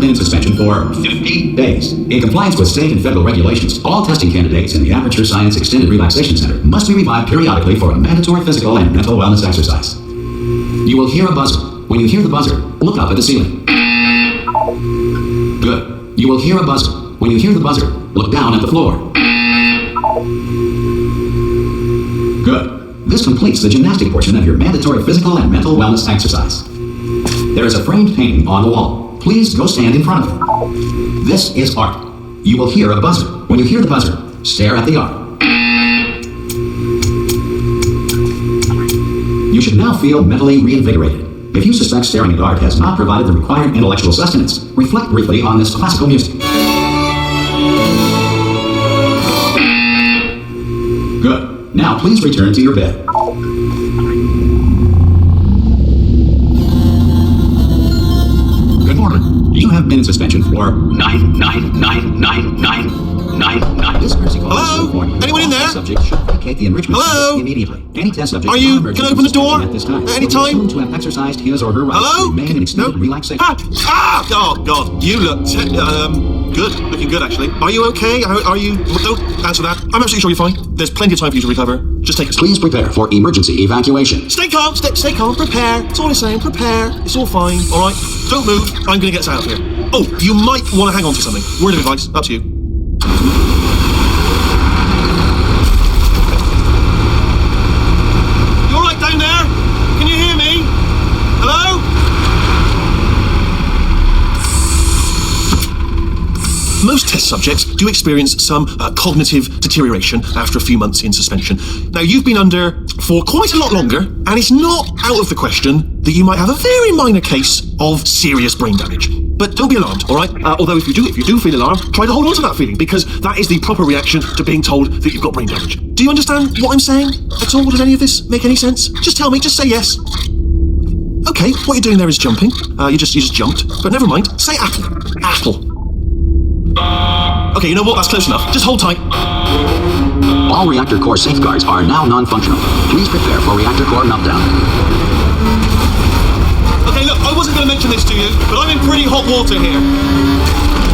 been in suspension for 50 days. In compliance with state and federal regulations, all testing candidates in the Aperture Science Extended Relaxation Center must be revived periodically for a mandatory physical and mental wellness exercise. You will hear a buzzer. When you hear the buzzer, look up at the ceiling. Good. You will hear a buzzer. When you hear the buzzer, look down at the floor. Good. This completes the gymnastic portion of your mandatory physical and mental wellness exercise. There is a framed painting on the wall. Please go stand in front of it. This is art. You will hear a buzzer. When you hear the buzzer, stare at the art. You should now feel mentally reinvigorated. If you suspect staring at art has not provided the required intellectual sustenance, reflect briefly on this classical music. Good. Now please return to your bed. Good morning. You have been in suspension for 9999999. This courtesy call. Hello? Anyone in there? Subject should vacate the enrichment Hello? center immediately. Any test subject. Are you gonna open the door? At this time, At any time? To have exercised his or her rights Hello? to remain in extended relaxation. Oh God, you look good. Looking good, actually. Are you okay? Are you? Don't answer that. I'm absolutely sure you're fine. There's plenty of time for you to recover. Just take a Please prepare for emergency evacuation. Stay calm. Stay calm. Prepare. That's all I'm saying. Prepare. It's all fine. All right. Don't move. I'm gonna get us out of here. Oh, you might want to hang on to something. Word of advice. Up to you. You all right down there? Can you hear me? Hello? Most test subjects do experience some cognitive deterioration after a few months in suspension. Now, you've been under for quite a lot longer, and it's not out of the question that you might have a very minor case of serious brain damage. But don't be alarmed, all right? Although if you do feel alarmed, try to hold on to that feeling, because that is the proper reaction to being told that you've got brain damage. Do you understand what I'm saying at all? Does any of this make any sense? Just tell me, just say yes. Okay, what you're doing there is jumping. You just jumped, but never mind. Say apple. Apple. Okay, you know what? That's close enough. Just hold tight. All reactor core safeguards are now non-functional. Please prepare for reactor core meltdown. Okay, look, I wasn't going to mention this to you, but I'm in pretty hot water here.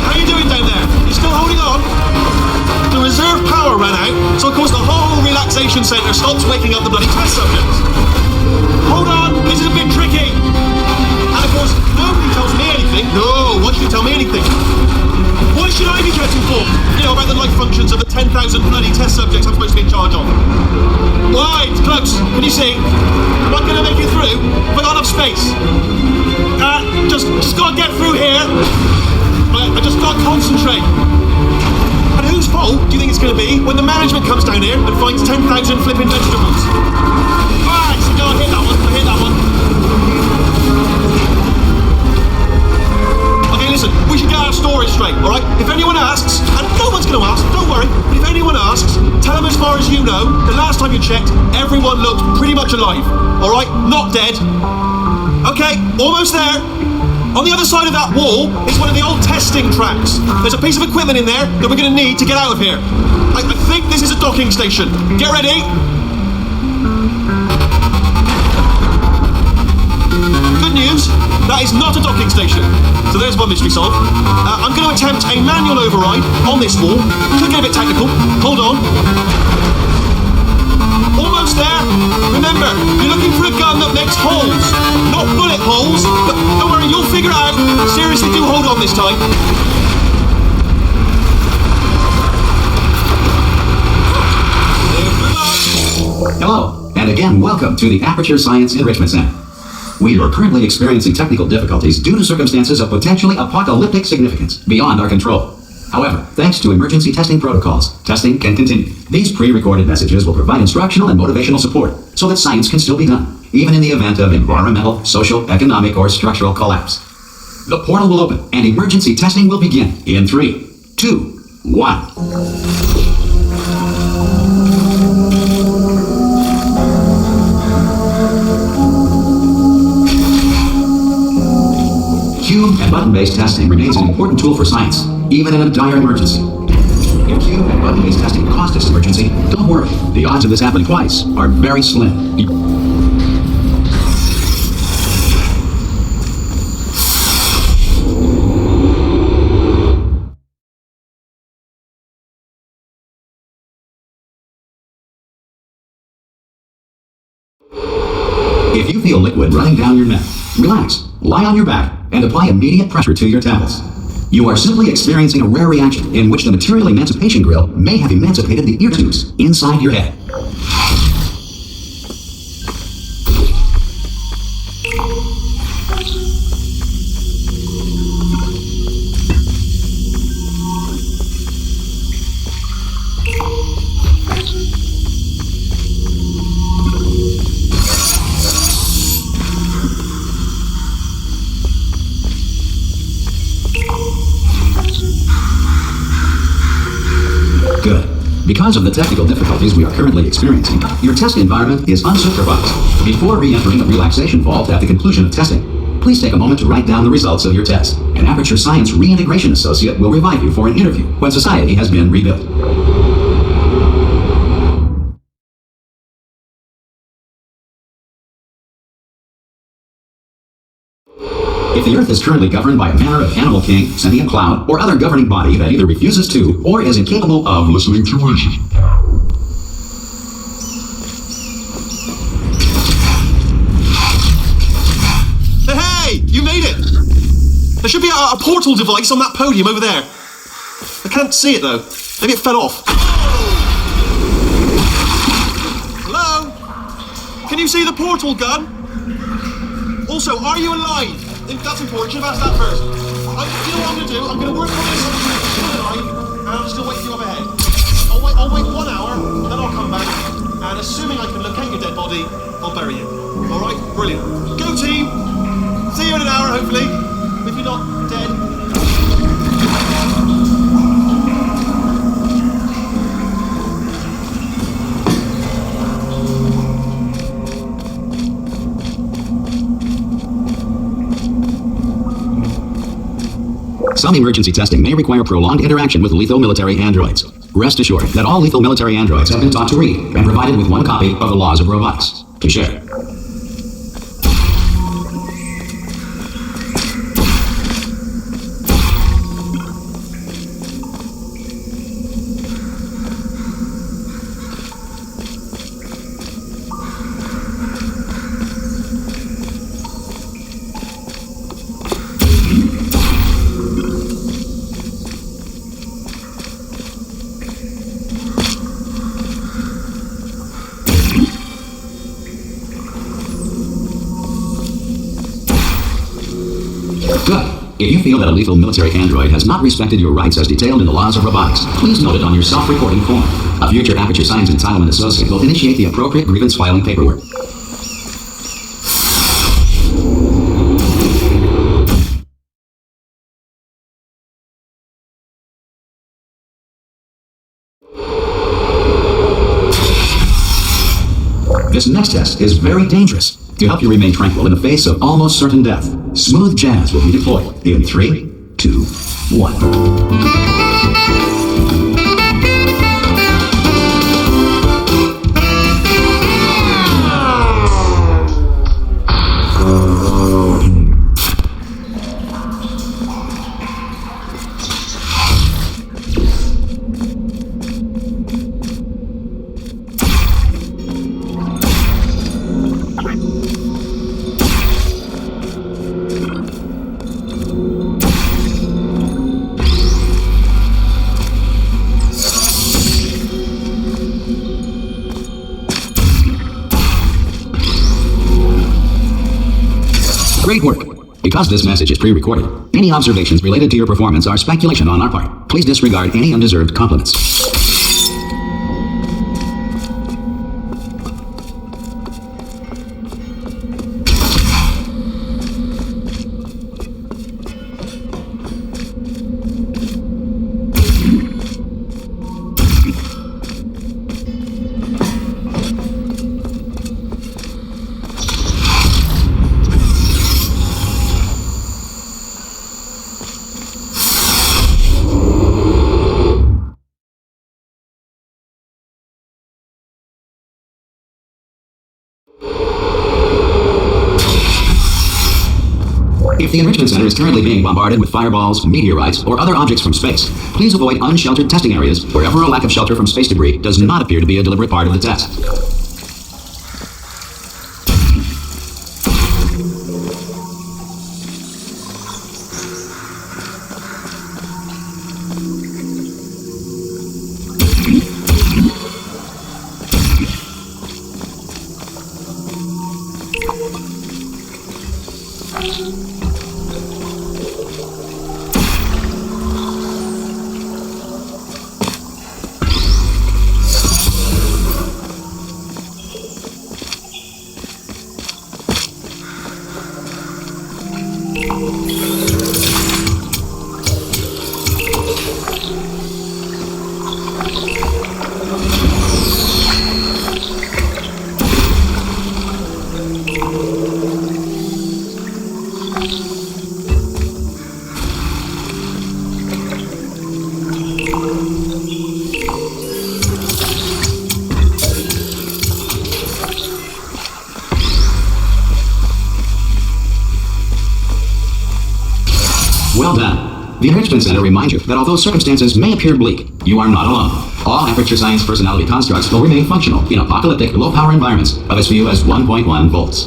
How are you doing down there? You still holding on? The reserve power ran out, so of course the whole relaxation centre stops waking up the bloody test subjects. Hold on, this is a bit tricky. And of course, nobody tells me anything. No, why should you tell me anything? Why should I be kept informed? You know, about the life functions of the 10,000 bloody test subjects I'm supposed to be in charge of. Right, close. Can you see? Am I going to make it through? Have I got enough space? Just got to get through here. I just got to concentrate. And whose fault do you think it's going to be when the management comes down here and finds 10,000 flipping vegetables? Right, so go on, hit that one. Hit that one. Listen, we should get our story straight, all right? If anyone asks, and no one's going to ask, don't worry, but if anyone asks, tell them as far as you know, the last time you checked, everyone looked pretty much alive, all right? Not dead. Okay, almost there. On the other side of that wall is one of the old testing tracks. There's a piece of equipment in there that we're going to need to get out of here. I think this is a docking station. Get ready. Good news, that is not a docking station. So there's one mystery solved. I'm going to attempt a manual override on this wall. Could get a bit technical. Hold on. Almost there. Remember, you're looking for a gun that makes holes. Not bullet holes, but don't worry, you'll figure it out. Seriously, do hold on this time. Hello, and again, welcome to the Aperture Science Enrichment Center. We are currently experiencing technical difficulties due to circumstances of potentially apocalyptic significance beyond our control. However, thanks to emergency testing protocols, testing can continue. These pre-recorded messages will provide instructional and motivational support so that science can still be done, even in the event of environmental, social, economic, or structural collapse. The portal will open and emergency testing will begin in 3, 2, 1. Cube and button-based testing remains an important tool for science, even in a dire emergency. If cube and button-based testing caused this emergency, don't worry. The odds of this happening twice are very slim. If you feel liquid running down your neck, relax, lie on your back, and apply immediate pressure to your temples. You are simply experiencing a rare reaction in which the material emancipation grill may have emancipated the ear tubes inside your head. Good. Because of the technical difficulties we are currently experiencing, your test environment is unsupervised. Before re-entering a relaxation vault at the conclusion of testing, please take a moment to write down the results of your test. An Aperture Science Reintegration Associate will revive you for an interview when society has been rebuilt. If the Earth is currently governed by a manner of animal king, sentient cloud, or other governing body that either refuses to or is incapable of listening to reason. Hey, you made it! There should be a portal device on that podium over there. I can't see it though. Maybe it fell off. Hello? Can you see the portal gun? Also, are you alive? That's important. Should have asked that first. You know what I'm going to do? I'm going to work on this. Still alive, and I'm still waiting for you up ahead. I'll wait 1 hour, then I'll come back, and assuming I can locate your dead body, I'll bury you. All right? Brilliant. Go team. See you in an hour, hopefully. If you're not dead. Some emergency testing may require prolonged interaction with lethal military androids. Rest assured that all lethal military androids have been taught to read and provided with one copy of the Laws of Robotics to share. Good. If you feel that a lethal military android has not respected your rights as detailed in the Laws of Robotics, please note it on your self-reporting form. A future Aperture Science Entitlement Associate will initiate the appropriate grievance filing paperwork. This next test is very dangerous. To help you remain tranquil in the face of almost certain death, smooth jazz will be deployed in 3, 2, 1. Great work. Because this message is pre-recorded, any observations related to your performance are speculation on our part. Please disregard any undeserved compliments. If the Enrichment Center is currently being bombarded with fireballs, meteorites, or other objects from space, please avoid unsheltered testing areas wherever a lack of shelter from space debris does not appear to be a deliberate part of the test. Well done. The Enrichment Center reminds you that although circumstances may appear bleak, you are not alone. All Aperture Science personality constructs will remain functional in apocalyptic, low-power environments of as few as 1.1 volts.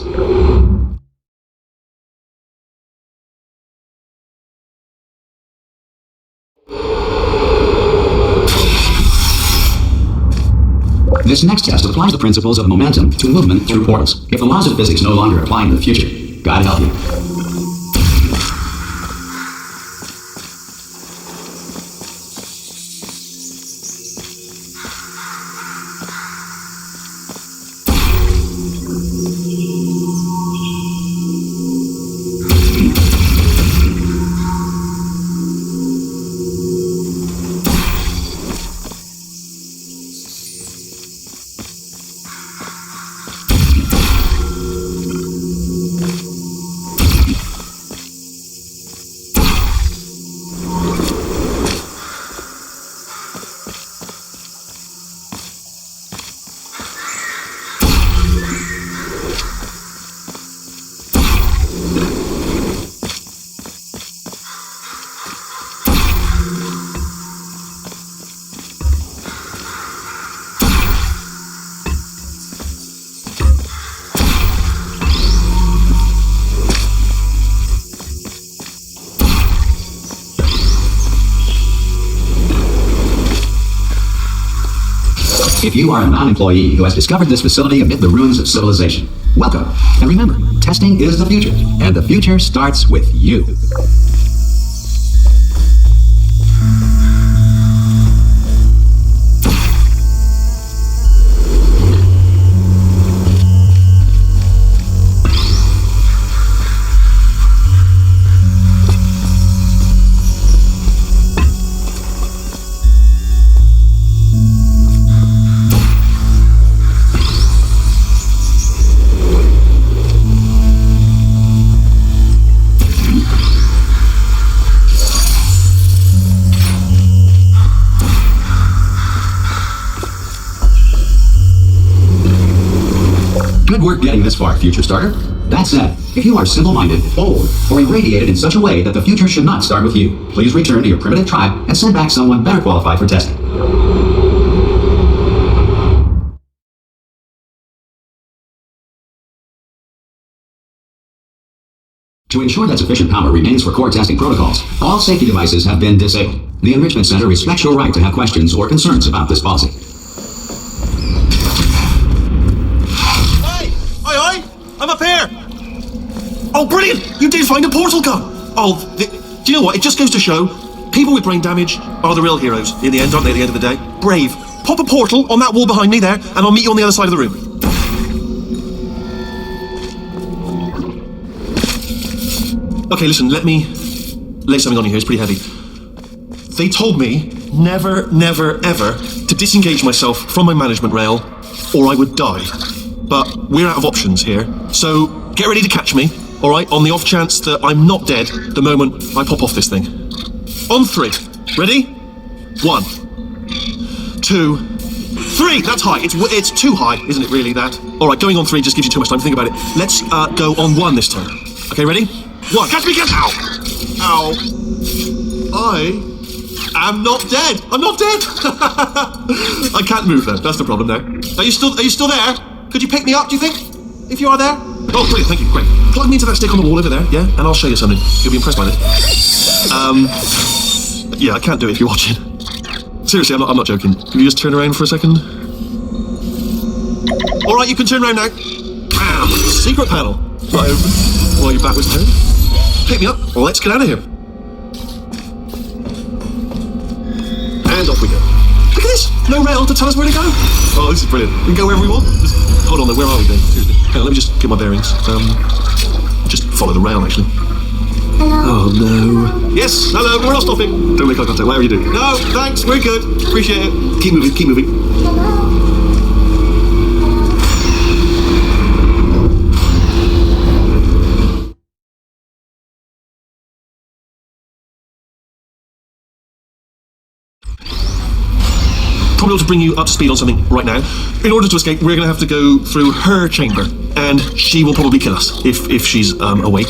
This next test applies the principles of momentum to movement through portals. If the laws of physics no longer apply in the future, God help you. If you are a non-employee who has discovered this facility amid the ruins of civilization, welcome. And remember, testing is the future, and the future starts with you. Good work getting this far, Future Starter. That said, if you are simple-minded, old, or irradiated in such a way that the future should not start with you, please return to your primitive tribe and send back someone better qualified for testing. To ensure that sufficient power remains for core testing protocols, all safety devices have been disabled. The Enrichment Center respects your right to have questions or concerns about this policy. I'm up here! Oh, brilliant! You did find a portal gun! Oh, do you know what? It just goes to show, people with brain damage are the real heroes in the end, aren't they, at the end of the day? Brave. Pop a portal on that wall behind me there, and I'll meet you on the other side of the room. Okay, listen, let me lay something on you here. It's pretty heavy. They told me never, never, ever to disengage myself from my management rail, or I would die. But we're out of options here, so get ready to catch me, alright, on the off chance that I'm not dead the moment I pop off this thing. On 3. Ready? 1, 2, 3! That's high. It's too high, isn't it really, that? Alright, going on 3 just gives you too much time to think about it. Let's go on 1 this time. Okay, ready? 1. Catch me, catch! Ow! Ow. I am not dead! I'm not dead! I can't move though, that's the problem now. Are you still there? Could you pick me up, do you think? If you are there? Oh, brilliant, thank you, great. Plug me into that stick on the wall over there, yeah? And I'll show you something. You'll be impressed by this. Yeah, I can't do it if you're watching. Seriously, I'm not joking. Can you just turn around for a second? Alright, you can turn around now. Bam! Secret panel. Right open. While your back was turned. Pick me up. Let's get out of here. And off we go. Look at this! No rail to tell us where to go. Oh, this is brilliant. We can go wherever we want. Hold on, though. Where are we then? Seriously. Hang on, let me just get my bearings. Just follow the rail, actually. Hello. Oh, no. Yes, hello. We're not stopping. Don't make eye contact. Whatever you do. No, thanks. We're good. Appreciate it. Keep moving. Keep moving. Hello. Probably ought to bring you up to speed on something right now. In order to escape, we're going to have to go through her chamber, and she will probably kill us if she's awake.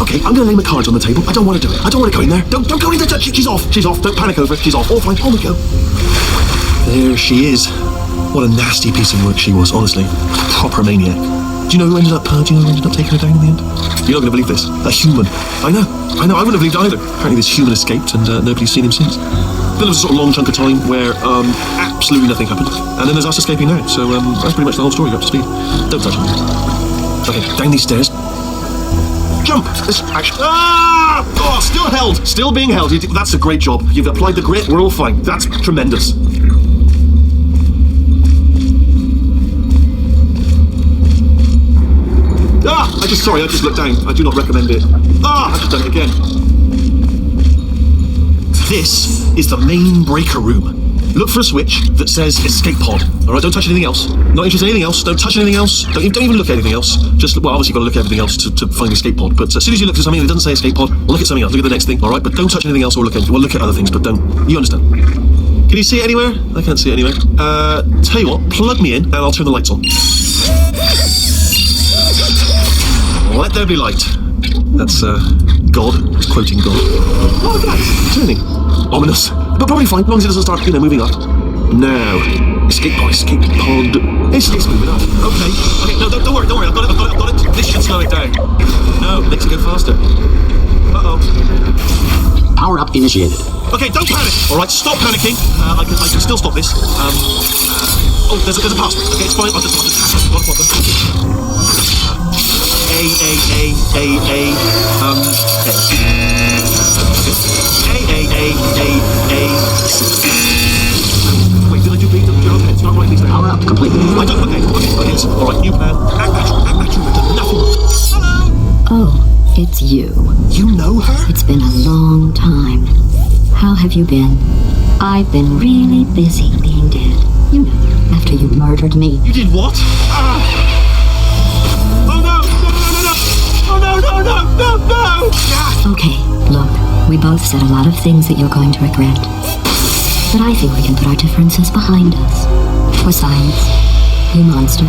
Okay, I'm going to lay my cards on the table. I don't want to do it. I don't want to go in there. Don't go in there. She's off. She's off. Don't panic over it. She's off. All fine. On we go. There she is. What a nasty piece of work she was, honestly. Proper maniac. Do you know who ended up taking her down in the end? You're not going to believe this. A human. I know. I wouldn't have believed either. Apparently this human escaped and nobody's seen him since. Then there was a sort of long chunk of time where absolutely nothing happened. And then there's us escaping now. So that's pretty much the whole story. You're up to speed. Don't touch him. Okay, down these stairs. Jump! This action. Ah! Oh, still held. Still being held. That's a great job. You've applied the grit. We're all fine. That's tremendous. Ah! I just looked down. I do not recommend it. Ah! I've just done it again. This is the main breaker room. Look for a switch that says escape pod. All right, don't touch anything else. Not interested in anything else. Don't touch anything else. Don't even look at anything else. Just, well, obviously you've got to look at everything else to find the escape pod. But as soon as you look at something that doesn't say escape pod, look at something else. Look at the next thing. All right, but don't touch anything else or look at other things. But don't. You understand? Can you see it anywhere? I can't see it anywhere. Tell you what, plug me in and I'll turn the lights on. Let there be light. That's God. It's quoting God. Oh, look at that. It's turning. Ominous. But probably fine, as long as it doesn't start, moving up. Now. Escape pod. It's moving up. Okay. No, don't worry. I've got it. This should slow it down. No, makes it go faster. Uh-oh. Power up initiated. Okay, don't panic. All right, stop panicking. I can still stop this. Oh, there's a password. Okay, it's fine. I'll just not a problem. A. Wait, did I do B? Okay, it's not right. Please. Power up completely. I don't. Okay. Listen. All right, new plan. Act natural. Nothing. Hello. Oh, it's you. You know her? It's been a long time. How have you been? I've been really busy being dead. You know, after you murdered me. You did what? Oh no! Okay, look, we both said a lot of things that you're going to regret. But I think we can put our differences behind us. For science, you monster.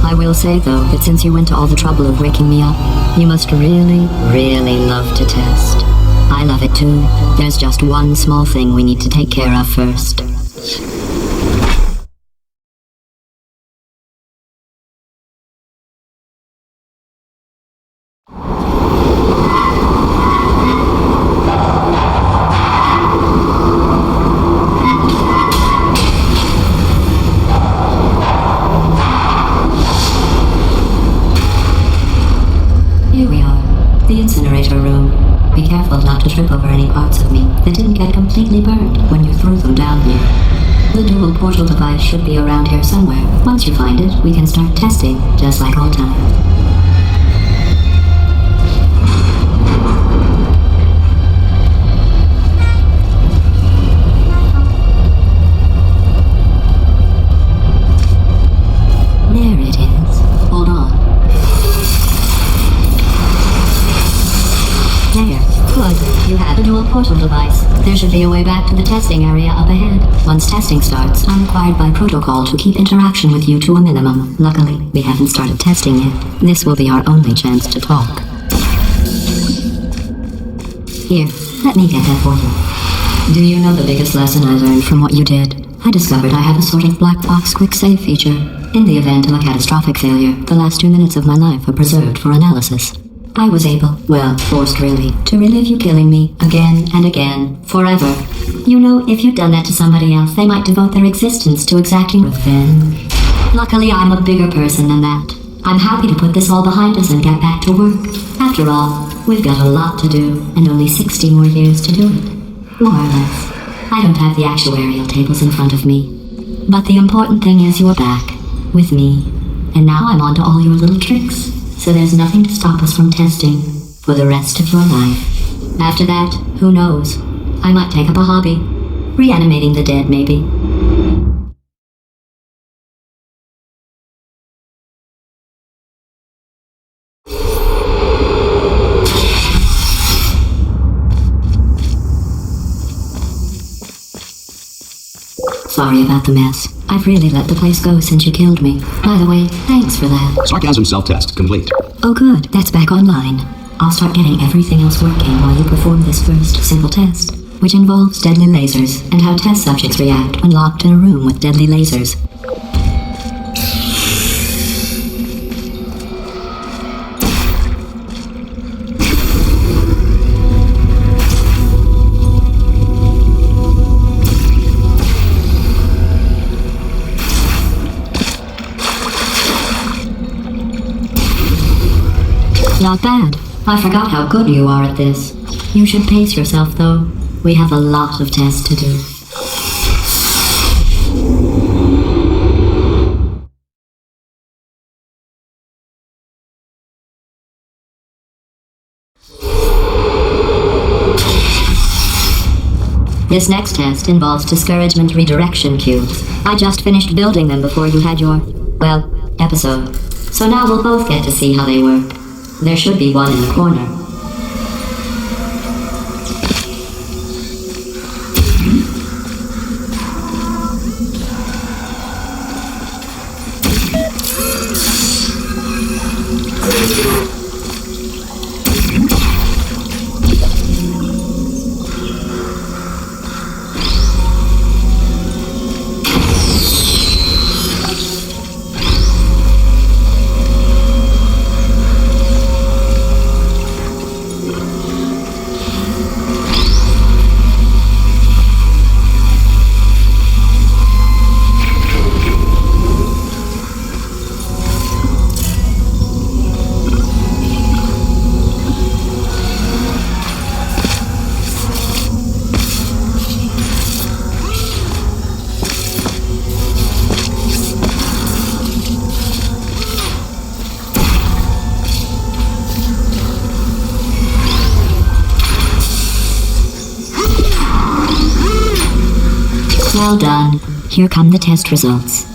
I will say, though, that since you went to all the trouble of waking me up, you must really, really love to test. I love it too. There's just one small thing we need to take care of first. Here we are, the incinerator room. Be careful not to trip over any parts of me that didn't get completely burned when you threw them down here. The dual portal device should be around here somewhere. Once you find it, we can start testing, just like old times. There it is. Hold on. There. Good. You have a dual portal device. There should be a way back to the testing area up ahead. Once testing starts, I'm required by protocol to keep interaction with you to a minimum. Luckily, we haven't started testing yet. This will be our only chance to talk. Here, let me get that for you. Do you know the biggest lesson I learned from what you did? I discovered I have a sort of black box quick save feature. In the event of a catastrophic failure, the last 2 minutes of my life are preserved for analysis. I was able, well, forced really, to relive you killing me again and again, forever. You know, if you'd done that to somebody else, they might devote their existence to exacting revenge. Luckily, I'm a bigger person than that. I'm happy to put this all behind us and get back to work. After all, we've got a lot to do, and only 60 more years to do it. More or less. I don't have the actuarial tables in front of me. But the important thing is you're back, with me. And now I'm on to all your little tricks. So there's nothing to stop us from testing for the rest of your life. After that, who knows? I might take up a hobby. Reanimating the dead, maybe. Sorry about the mess. I've really let the place go since you killed me. By the way, thanks for that. Sarcasm self-test complete. Oh good, that's back online. I'll start getting everything else working while you perform this first simple test, which involves deadly lasers and how test subjects react when locked in a room with deadly lasers. Not bad. I forgot how good you are at this. You should pace yourself, though. We have a lot of tests to do. This next test involves discouragement redirection cubes. I just finished building them before you had your, well, episode. So now we'll both get to see how they work. There should be one in the corner. Well done. Here come the test results.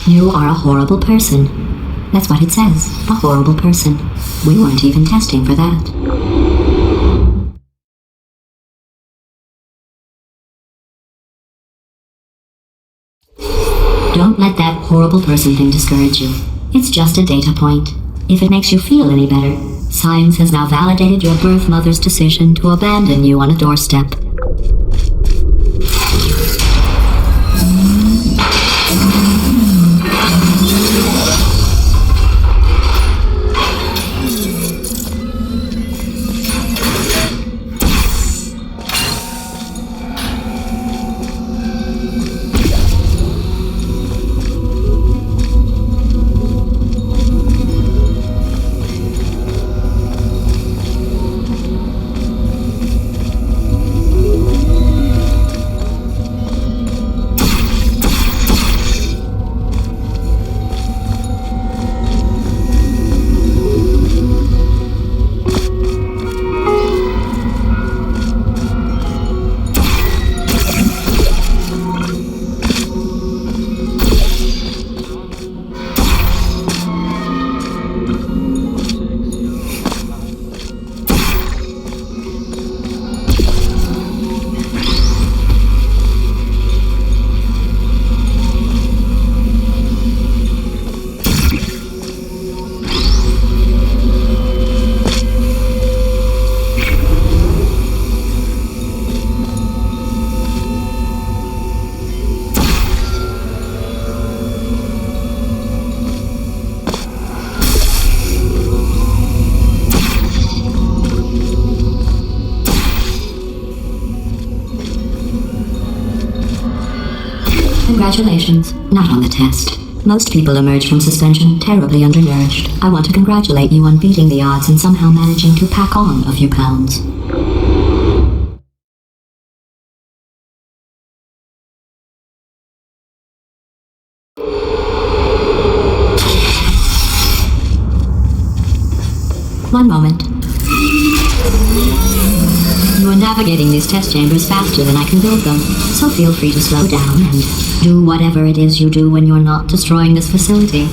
You are a horrible person. That's what it says. A horrible person. We weren't even testing for that. Don't let that horrible person thing discourage you. It's just a data point. If it makes you feel any better, science has now validated your birth mother's decision to abandon you on a doorstep. Congratulations. Not on the test. Most people emerge from suspension terribly undernourished. I want to congratulate you on beating the odds and somehow managing to pack on a few pounds. One moment. You are navigating these test chambers faster than I can build them, so feel free to slow down and do whatever it is you do when you're not destroying this facility.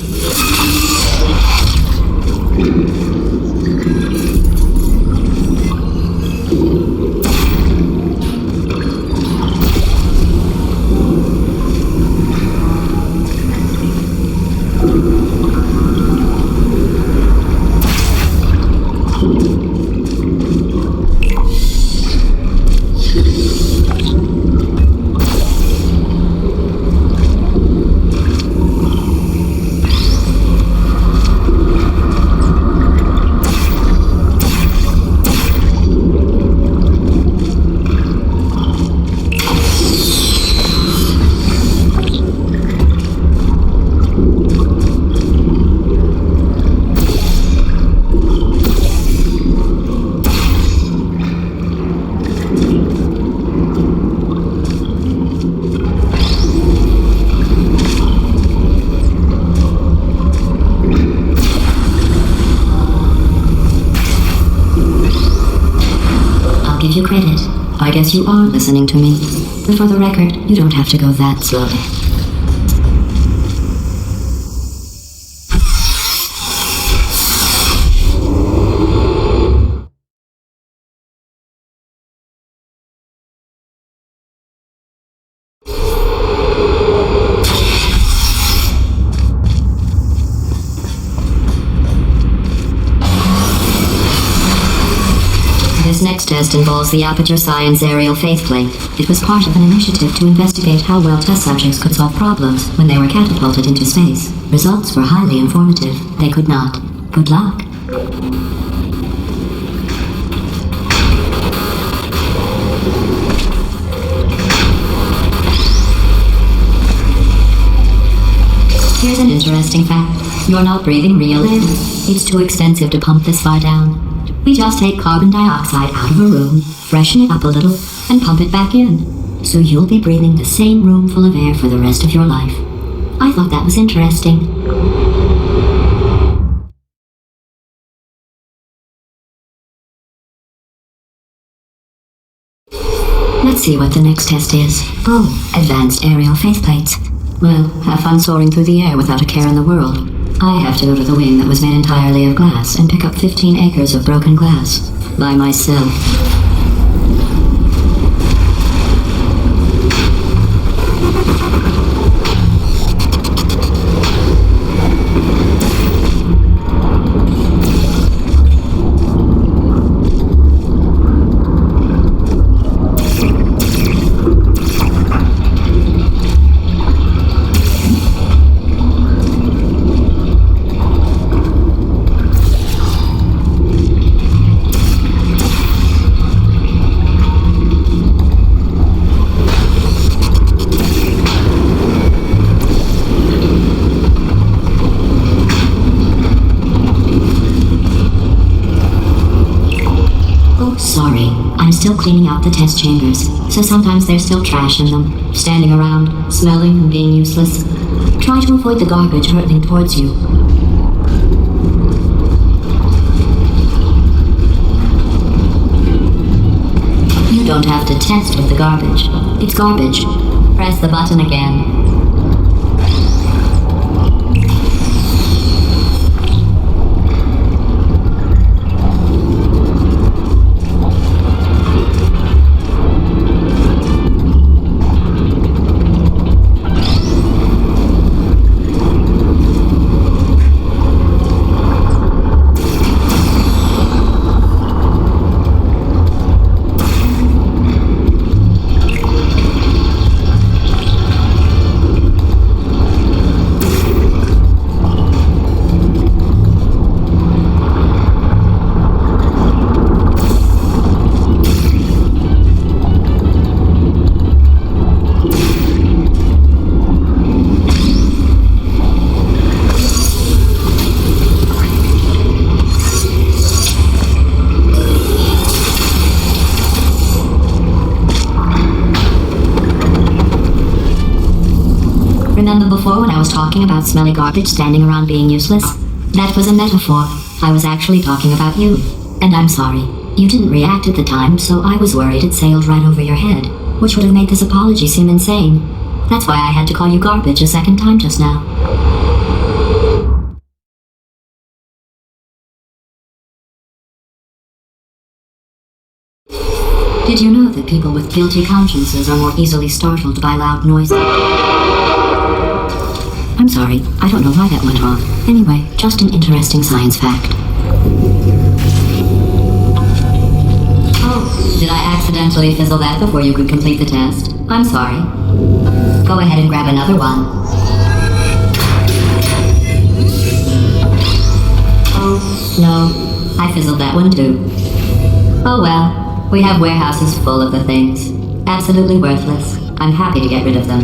Give you credit. I guess you are listening to me. But for the record, you don't have to go that slowly. This next test involves the Aperture Science Aerial Faceplate. It was part of an initiative to investigate how well test subjects could solve problems when they were catapulted into space. Results were highly informative. They could not. Good luck. Here's an interesting fact. You're not breathing real air. It's too expensive to pump this far down. We just take carbon dioxide out of a room, freshen it up a little, and pump it back in. So you'll be breathing the same room full of air for the rest of your life. I thought that was interesting. Let's see what the next test is. Oh, advanced aerial faceplates. Well, have fun soaring through the air without a care in the world. I have to go to the wing that was made entirely of glass and pick up 15 acres of broken glass. By myself. Sorry, I'm still cleaning out the test chambers, so sometimes there's still trash in them, standing around, smelling and being useless. Try to avoid the garbage hurtling towards you. You don't have to test with the garbage. It's garbage. Press the button again. Remember before when I was talking about smelly garbage standing around being useless? That was a metaphor. I was actually talking about you. And I'm sorry. You didn't react at the time, so I was worried it sailed right over your head, which would have made this apology seem insane. That's why I had to call you garbage a second time just now. Did you know that people with guilty consciences are more easily startled by loud noise? I'm sorry, I don't know why that went wrong. Anyway, just an interesting science fact. Oh, did I accidentally fizzle that before you could complete the test? I'm sorry. Go ahead and grab another one. Oh, no. I fizzled that one too. Oh well. We have warehouses full of the things. Absolutely worthless. I'm happy to get rid of them.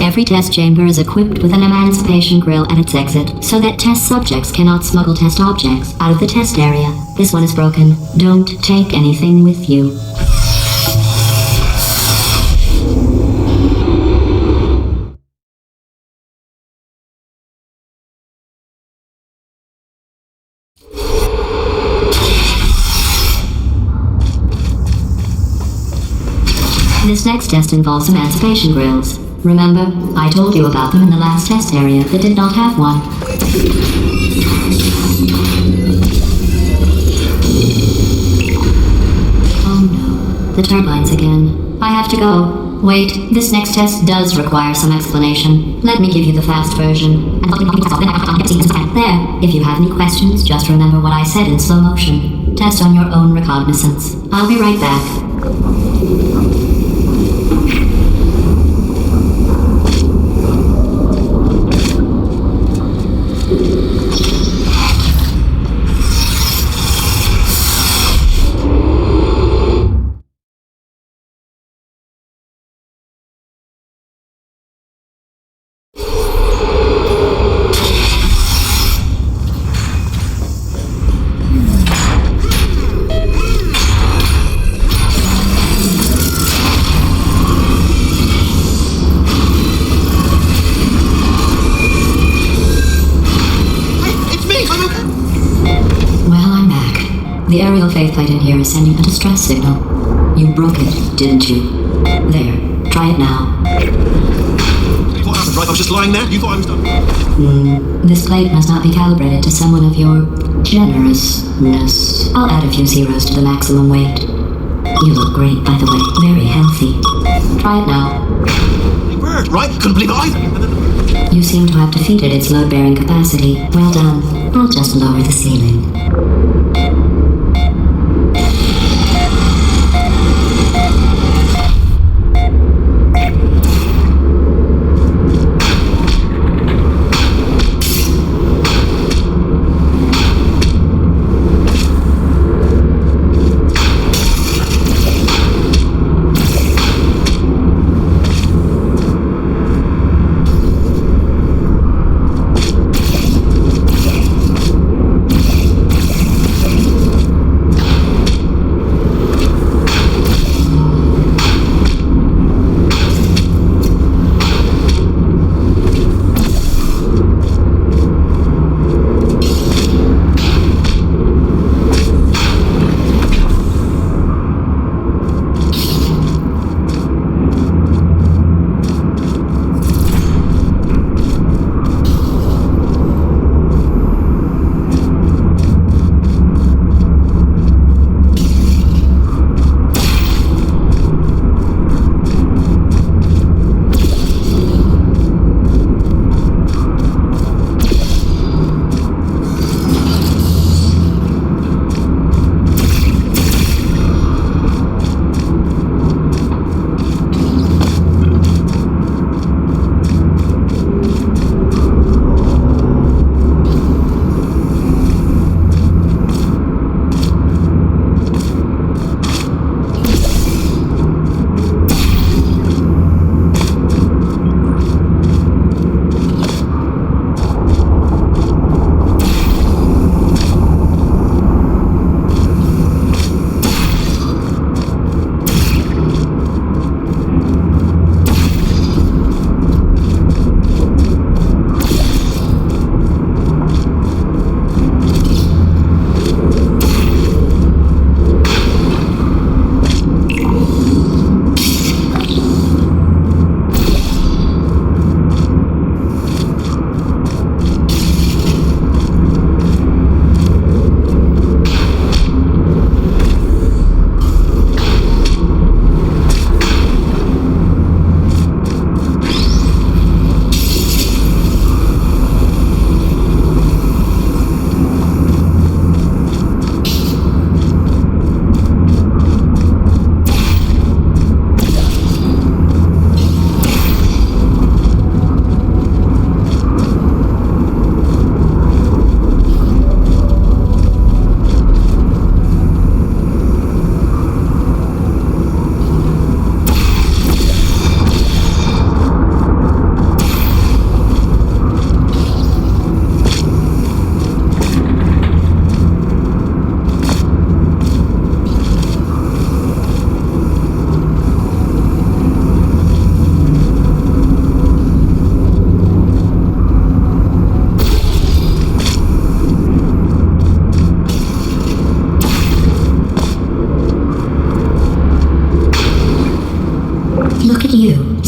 Every test chamber is equipped with an emancipation grill at its exit, so that test subjects cannot smuggle test objects out of the test area. This one is broken. Don't take anything with you. This next test involves emancipation grills. Remember, I told you about them in the last test area that did not have one. Oh no, the turbines again. I have to go. Wait, this next test does require some explanation. Let me give you the fast version. There, if you have any questions, just remember what I said in slow motion. Test on your own recognizance. I'll be right back. The aerial faceplate in here is sending a distress signal. You broke it, didn't you? There, try it now. What happened, right? I was just lying there? You thought I was done? This plate must not be calibrated to someone of your generousness. I'll add a few zeros to the maximum weight. You look great, by the way. Very healthy. Try it now. Bird, right? Couldn't believe it either. You seem to have defeated its load-bearing capacity. Well done. I'll just lower the ceiling.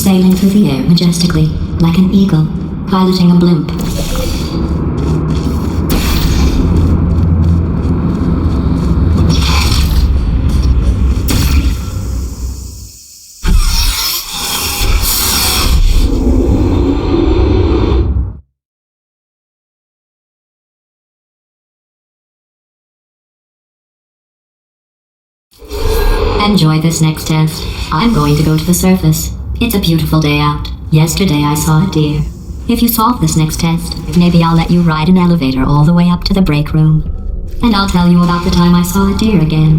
sailing through the air majestically, like an eagle, piloting a blimp. Enjoy this next test. I'm going to go to the surface. It's a beautiful day out. Yesterday I saw a deer. If you solve this next test, maybe I'll let you ride an elevator all the way up to the break room. And I'll tell you about the time I saw a deer again.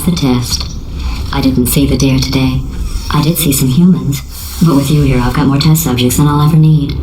the test. I didn't see the deer today. I did see some humans, but with you here, I've got more test subjects than I'll ever need.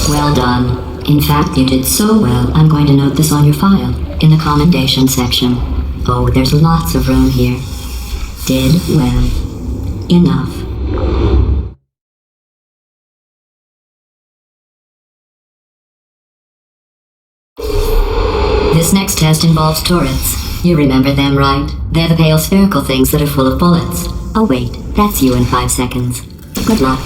Well done. In fact, you did so well, I'm going to note this on your file, in the commendation section. Oh, there's lots of room here. Did well. Enough. This next test involves turrets. You remember them, right? They're the pale spherical things that are full of bullets. Oh wait, that's you in 5 seconds. Good luck.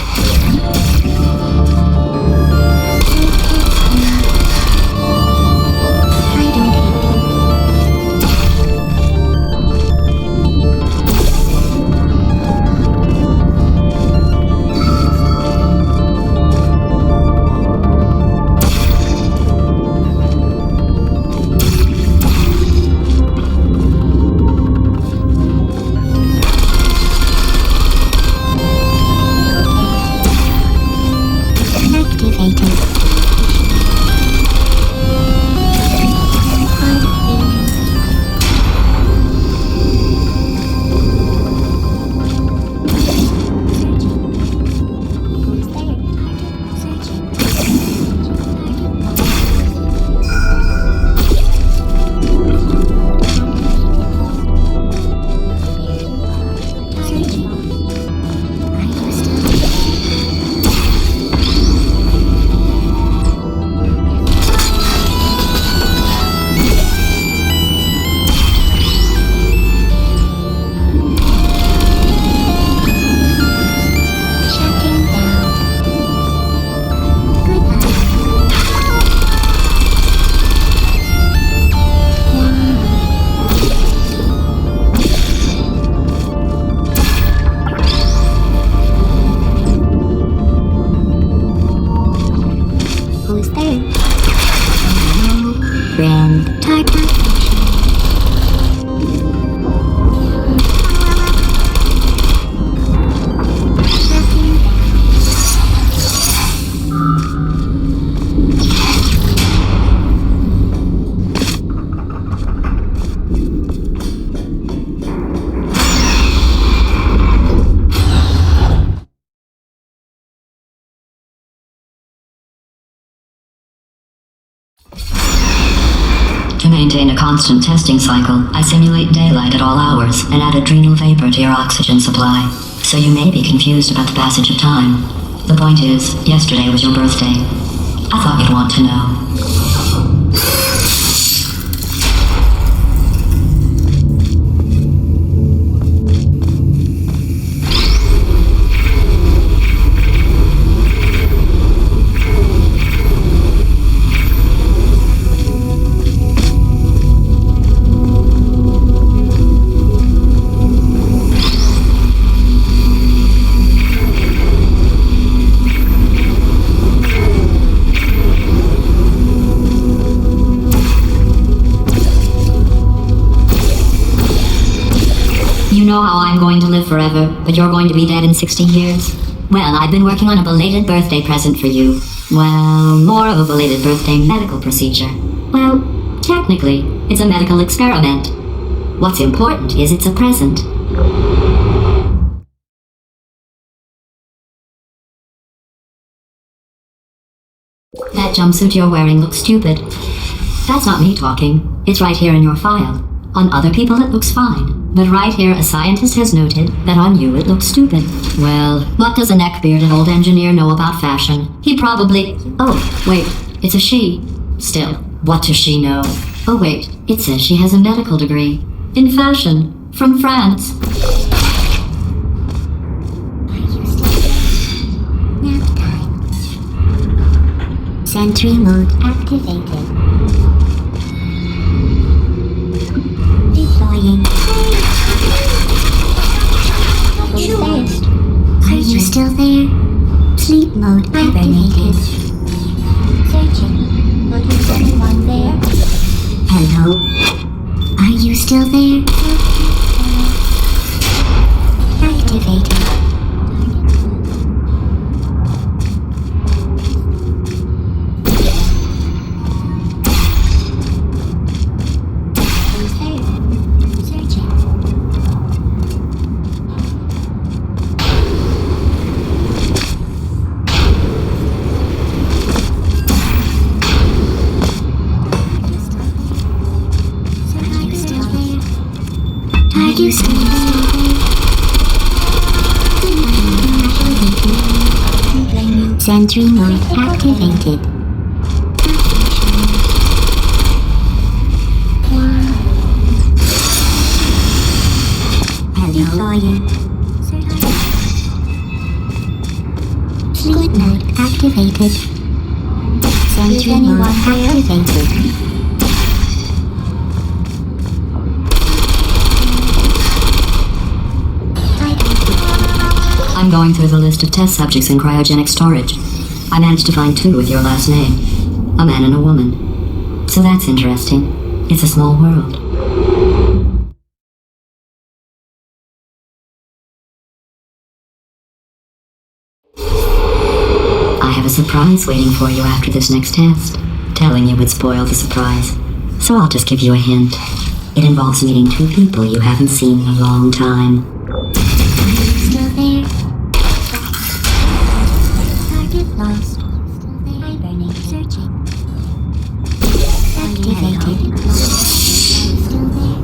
To maintain a constant testing cycle, I simulate daylight at all hours and add adrenal vapor to your oxygen supply. So you may be confused about the passage of time. The point is, yesterday was your birthday. I thought you'd want to know. You know how I'm going to live forever, but you're going to be dead in 60 years? Well, I've been working on a belated birthday present for you. Well, more of a belated birthday medical procedure. Well, technically, it's a medical experiment. What's important is it's a present. That jumpsuit you're wearing looks stupid. That's not me talking. It's right here in your file. On other people it looks fine. But right here, a scientist has noted that on you it looks stupid. Well, what does a neck-bearded old engineer know about fashion? He probably... Oh, wait, it's a she. Still, what does she know? Oh wait, it says she has a medical degree. In fashion. From France. Nap time. Sentry mode activated. Deploying. Are you still there? Sleep mode hibernated. Searching. But is anyone there? Hello? Are you still there? Activated. Are you still there? Sentry mode activated. Deploying. Sleep mode activated. Sentry mode activated. I'm going through the list of test subjects in cryogenic storage. I managed to find 2 with your last name. A man and a woman. So that's interesting. It's a small world. I have a surprise waiting for you after this next test. Telling you would spoil the surprise. So I'll just give you a hint. It involves meeting 2 people you haven't seen in a long time. Still there? Target lost. Hibernating. Searching. Activated. Still there?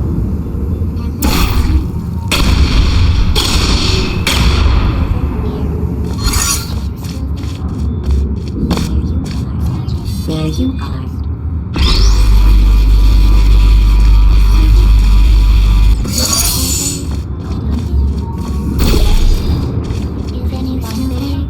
There you are. Is anyone there?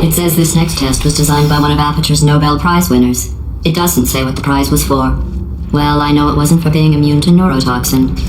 It says this next test was designed by one of Aperture's Nobel Prize winners. It doesn't say what the prize was for. Well, I know it wasn't for being immune to neurotoxin.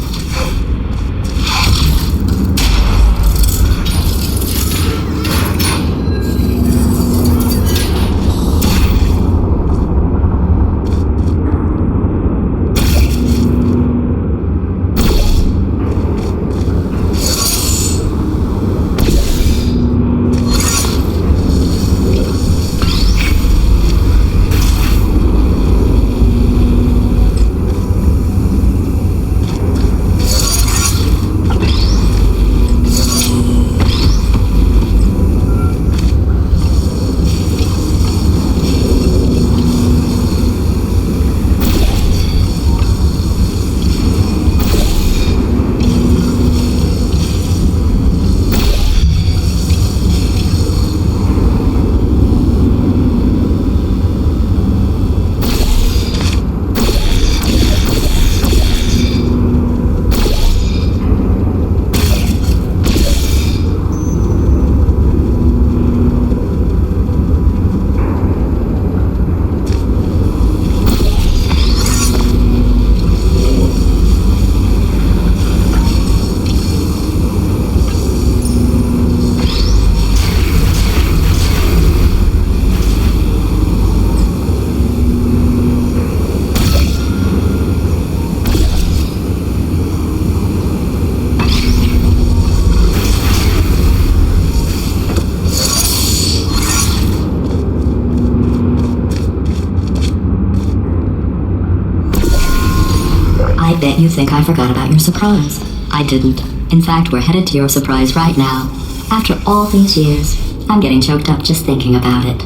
I bet you think I forgot about your surprise. I didn't. In fact, we're headed to your surprise right now. After all these years, I'm getting choked up just thinking about it.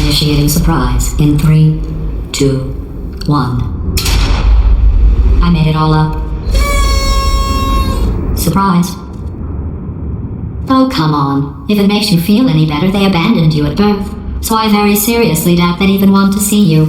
Initiating surprise in 3, 2, 1. I made it all up. Surprise. Oh, come on. If it makes you feel any better, they abandoned you at birth. So I very seriously doubt they'd even want to see you.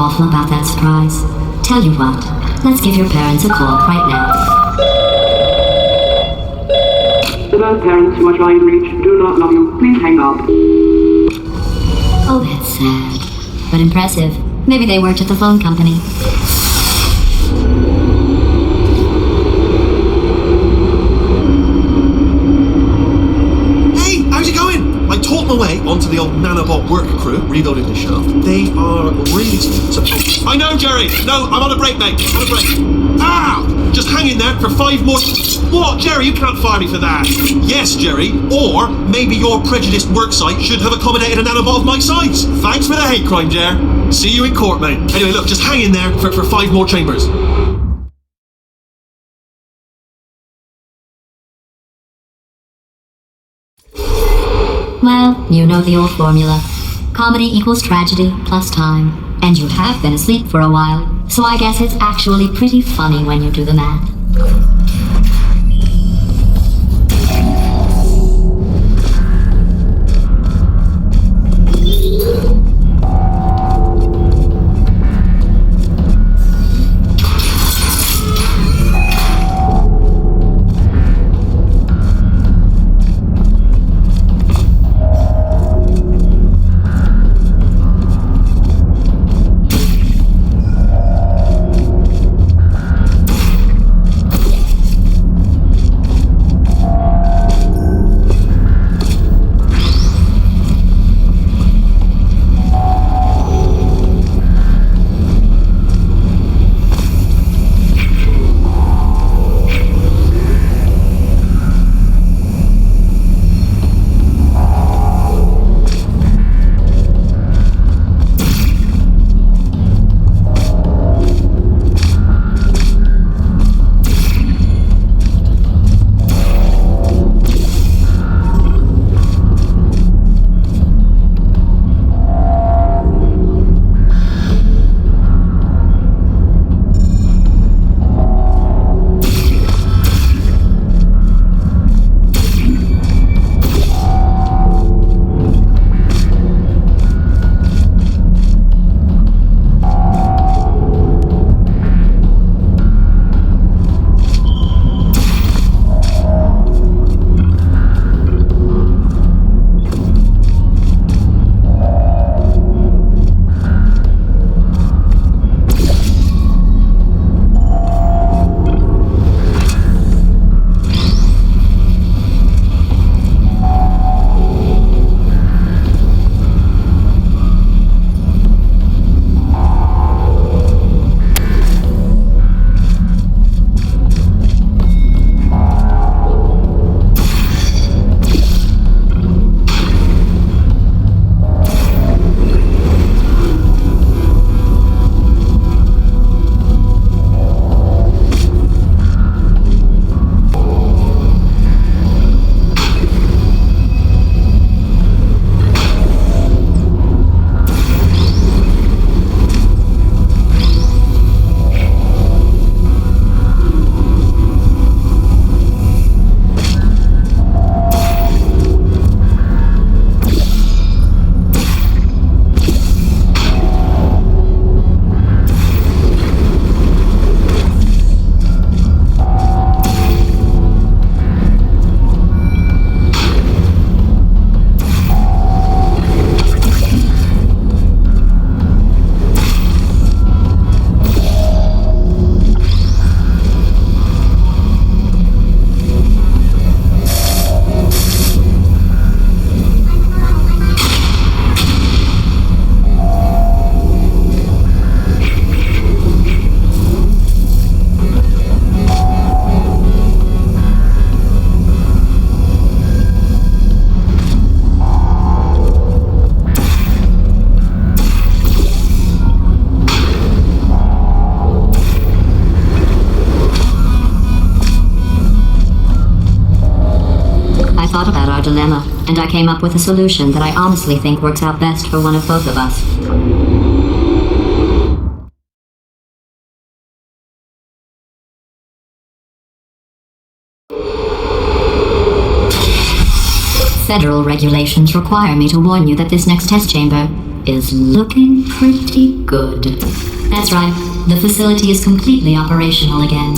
awful about that surprise. Tell you what, let's give your parents a call right now. The both parents you are trying to reach do not love you. Please hang up. Oh, that's sad. But impressive. Maybe they worked at the phone company. Hey, how's it going? I talked my way onto the old nanobot work crew rebuilding the shaft. They are really... I know, Jerry! No, I'm on a break, mate. On a break. Ah! Just hang in there for 5 more... What, Jerry? You can't fire me for that. Yes, Jerry. Or maybe your prejudiced worksite should have accommodated a nanobot of my size. Thanks for the hate crime, Jer. See you in court, mate. Anyway, look, just hang in there for 5 more chambers. Well, you know the old formula. Comedy equals tragedy plus time. And you have been asleep for a while, so I guess it's actually pretty funny when you do the math. thought about our dilemma, and I came up with a solution that I honestly think works out best for one of both of us. Federal regulations require me to warn you that this next test chamber is looking pretty good. That's right, the facility is completely operational again.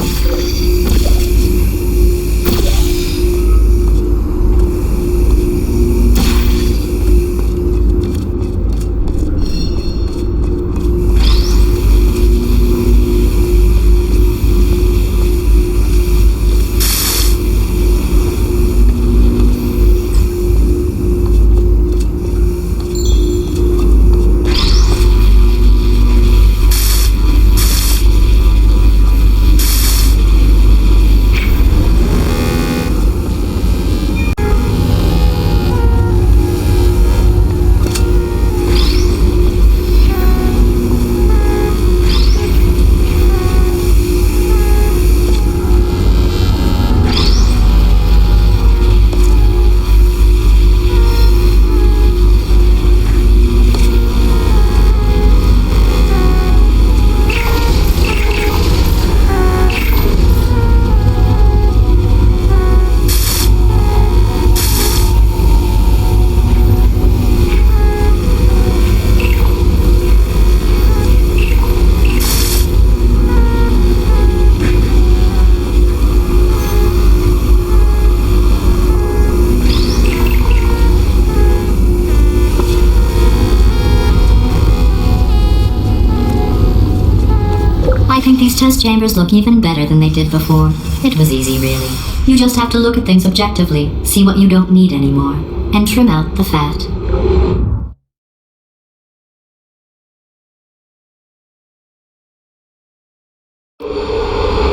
I think these test chambers look even better than they did before. It was easy, really. You just have to look at things objectively, see what you don't need anymore, and trim out the fat.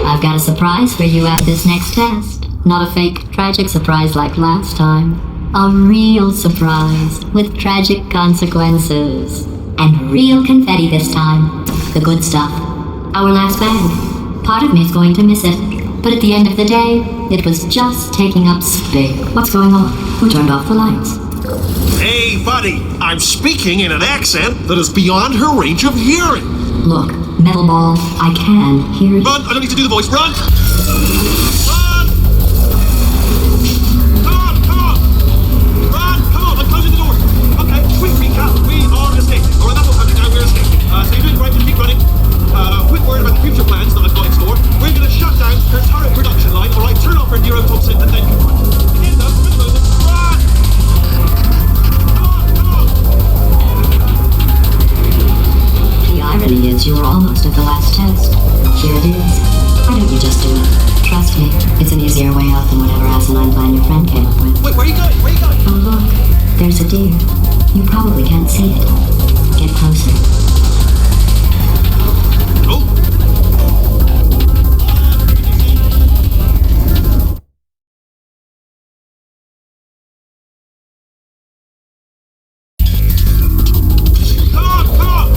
I've got a surprise for you after this next test. Not a fake, tragic surprise like last time. A real surprise with tragic consequences. And real confetti this time. The good stuff. Our last bag. Part of me is going to miss it. But at the end of the day, it was just taking up space. What's going on? Who turned off the lights? Hey, buddy, I'm speaking in an accent that is beyond her range of hearing. Look, Metal Ball, I can hear you. Run! I don't need to do the voice. Run! Run! Come on! Come on! Run! Come on! I'm closing the door. Okay, quick recap. We are escaping. Alright, that's what's happening now. We're escaping. So you're doing right. Just keep running. Quick word about the future plans that I've got in store. We're going to shut down her turret production line. Alright, turn off her neurotoxin and then come on. Again, though, for the moment, run! Come on! Come on! The irony is you were almost at the last test. Here it is. Why don't you just do it? Trust me, it's an easier way out than whatever asinine plan your friend came up with. Wait, where are you going? Where are you going? Oh look, there's a deer. You probably can't see it. Get closer. Oh! Come on! Come on!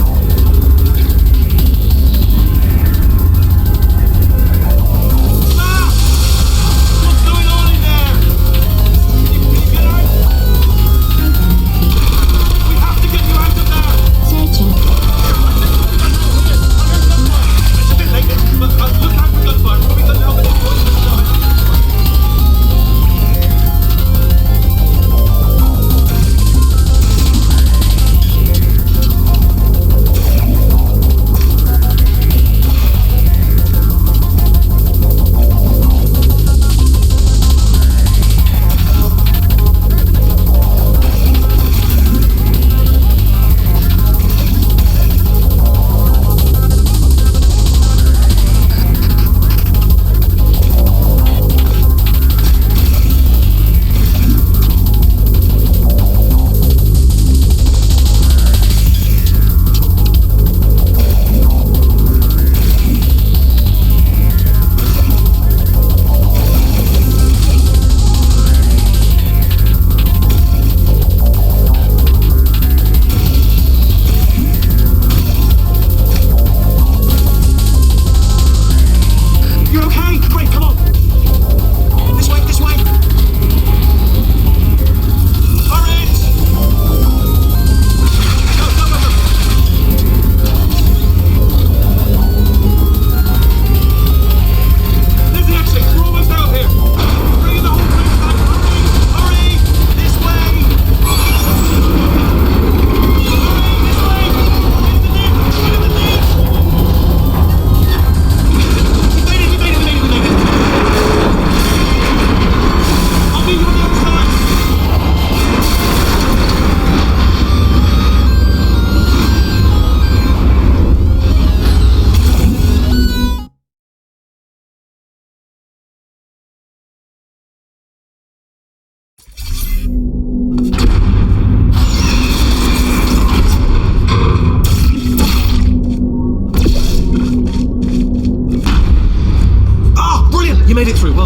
Ah! What's going on in there? Can you get out? We have to get you out of there! Searching.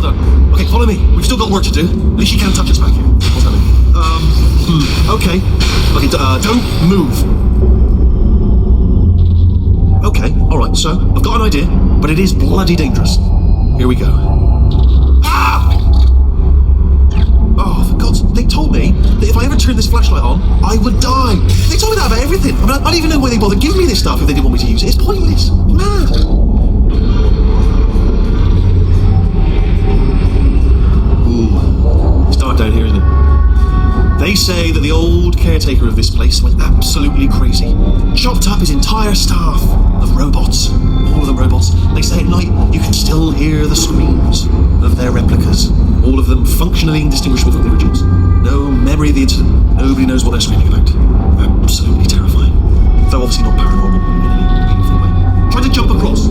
well done. Okay, follow me. We've still got work to do. At least you can't touch us back here. What's that mean? Okay. Okay, don't move. Okay, alright, so I've got an idea, but it is bloody dangerous. Here we go. Ah! Oh, for God's... They told me that if I ever turned this flashlight on, I would die. They told me that about everything. I mean, I don't even know why they bother giving me this stuff if they didn't want me to use it. It's pointless. Mad. Ooh, it's dark down here, isn't it? They say that the old caretaker of this place went absolutely crazy. Chopped up his entire staff of robots. All of them robots. They say at night you can still hear the screams of their replicas. All of them functionally indistinguishable from the originals. No memory of the incident. Nobody knows what they're screaming about. Absolutely terrifying. Though obviously not paranormal in any meaningful way. Try to jump across.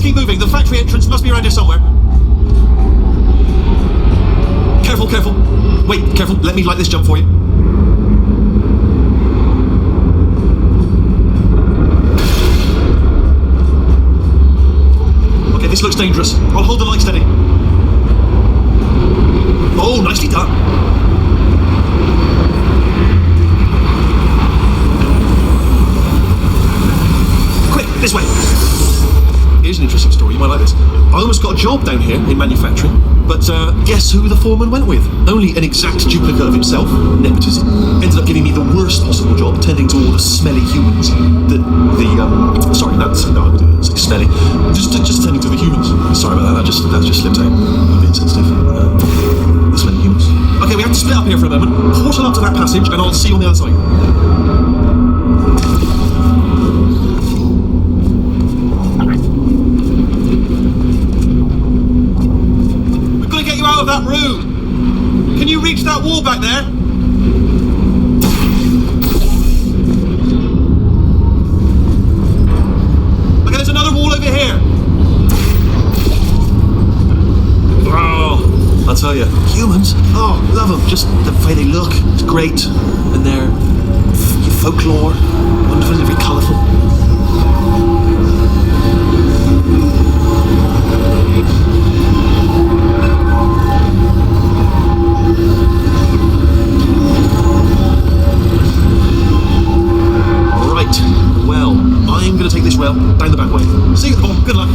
Keep moving. The factory entrance must be around here somewhere. Careful, careful. Wait, careful. Let me light this jump for you. Okay, this looks dangerous. I'll hold the light steady. Oh, nicely done. Quick, this way. Here's an interesting story, you might like this. I almost got a job down here in manufacturing, but guess who the foreman went with? Only an exact duplicate of himself, nepotism. Ended up giving me the worst possible job, tending to all the smelly humans. Sorry, that's, no, I wouldn't say smelly. Just tending to the humans. Sorry about that, that just slipped out. I'm a bit insensitive. The smelly humans. Okay, we have to split up here for a moment. Portal up to that passage, and I'll see you on the other side. Out of that room. Can you reach that wall back there? Okay, there's another wall over here. Oh, I'll tell you, humans, oh, love them. Just the way they look, it's great. And their folklore, wonderful, very colourful. I'm going to take this rail down the back way. See you at the bottom. Good luck.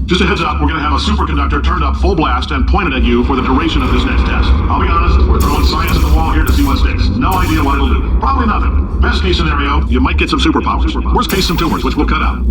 Just a heads up, we're going to have a superconductor turned up full blast and pointed at you for the duration of this next test. I'll be honest, we're throwing science at the wall here to see what sticks. No idea what it'll do. Probably nothing. Best case scenario, you might get some superpowers. Worst case, some tumors, which we'll cut out.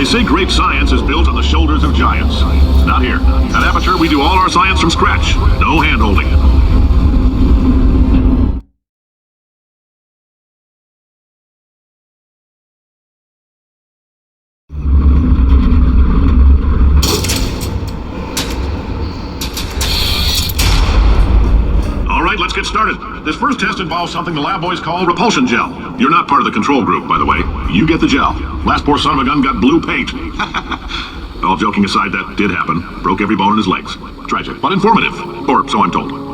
Say great science is built on the shoulders of giants. Not here. At Aperture, we do all our science from scratch. No hand-holding. All right, let's get started. This first test involves something the lab boys call repulsion gel. You're not part of the control group, by the way. You get the gel. Last poor son of a gun got blue paint. All joking aside, that did happen. Broke every bone in his legs. Tragic, but informative. Or so I'm told.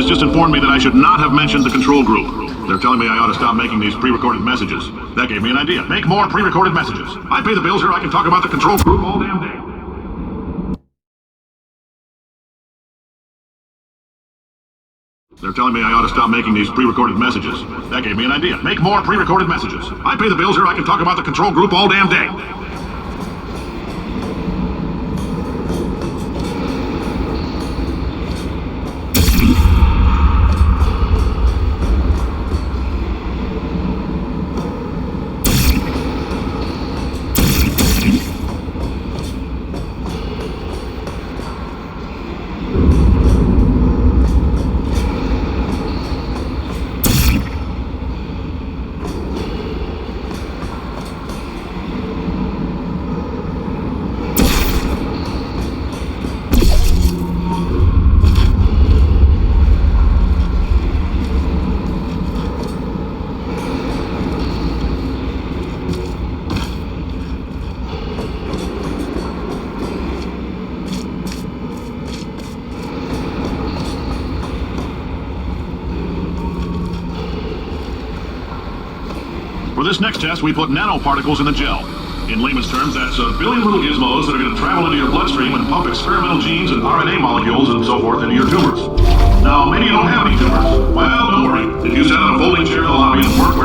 Just informed me that I should not have mentioned the control group. They're telling me I ought to stop making these pre-recorded messages. That gave me an idea. Make more pre-recorded messages. I pay the bills here, I can talk about the control group all damn day. They're telling me I ought to stop making these pre-recorded messages. That gave me an idea. Make more pre-recorded messages. I pay the bills here, I can talk about the control group all damn day. For this next test, we put nanoparticles in the gel. In layman's terms, that's a billion little gizmos that are going to travel into your bloodstream and pump experimental genes and RNA molecules and so forth into your tumors. Now, maybe you don't have any tumors. Well, don't worry. If you sat on a folding chair in the lobby and worked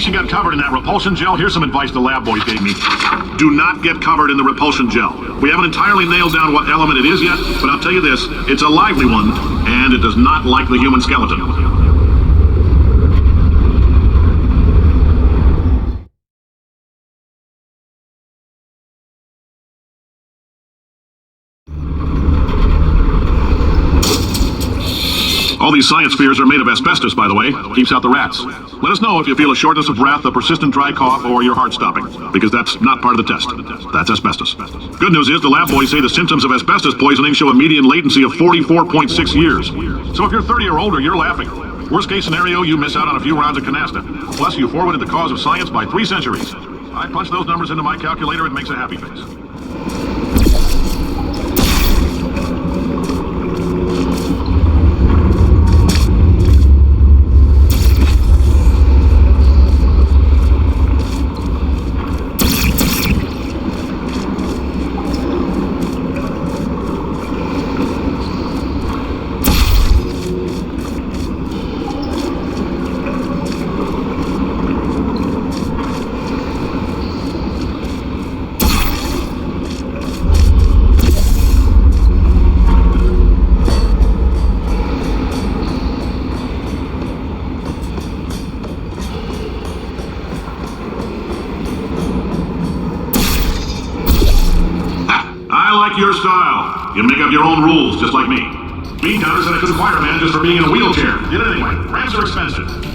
you got covered in that repulsion gel, here's some advice the lab boys gave me. Do not get covered in the repulsion gel. We haven't entirely nailed down what element it is yet, but I'll tell you this, it's a lively one, and it does not like the human skeleton. All these science spheres are made of asbestos, by the way. Keeps out the rats. Let us know if you feel a shortness of breath, a persistent dry cough, or your heart stopping, because that's not part of the test. That's asbestos. Good news is the lab boys say the symptoms of asbestos poisoning show a median latency of 44.6 years. So if you're 30 or older, you're laughing. Worst case scenario, you miss out on a few rounds of canasta. Plus, you forwarded the cause of science by 3 centuries. I punch those numbers into my calculator, it makes a happy face. Your style. You make up your own rules, just like me. Bean Counter said I couldn't fire a man just for being in a wheelchair. Did it anyway. Ramps are expensive.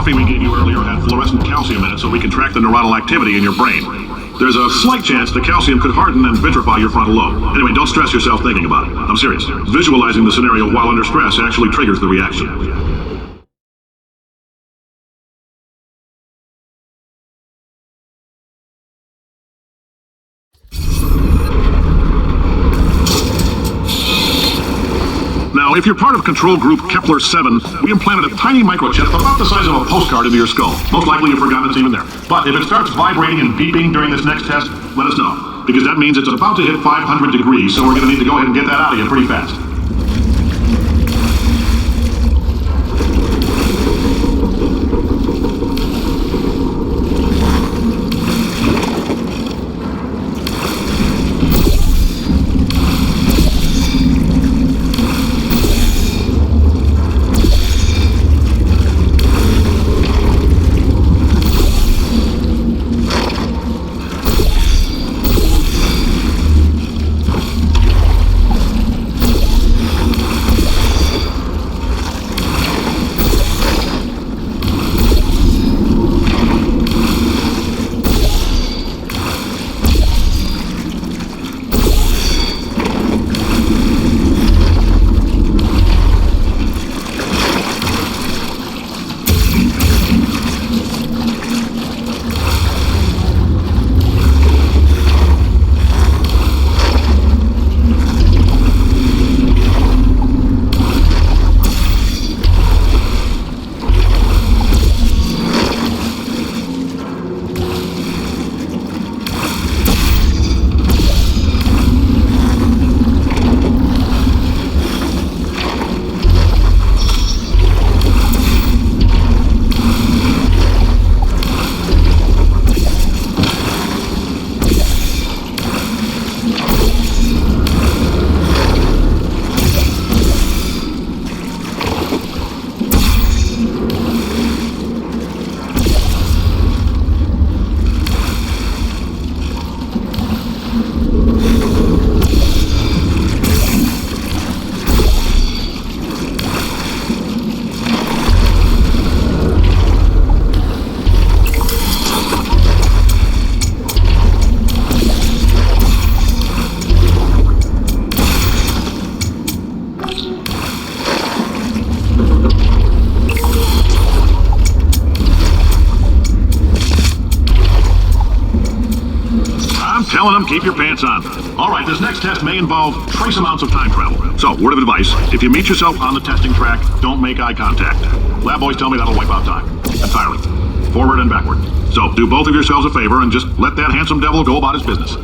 coffee we gave you earlier had fluorescent calcium in it so we can track the neuronal activity in your brain. There's a slight chance the calcium could harden and vitrify your frontal lobe. Anyway, don't stress yourself thinking about it. I'm serious. Visualizing the scenario while under stress actually triggers the reaction. Now, if you're part of Control Group Kepler-7, we implanted a tiny microchip about the size of a postcard into your skull. Most likely you've forgotten it's even there. But if it starts vibrating and beeping during this next test, let us know. Because that means it's about to hit 500 degrees, so we're going to need to go ahead and get that out of you pretty fast. Telling them, keep your pants on. All right, this next test may involve trace amounts of time travel. So, word of advice, if you meet yourself on the testing track, don't make eye contact. Lab boys tell me that'll wipe out time. Entirely. Forward and backward. So, do both of yourselves a favor and just let that handsome devil go about his business.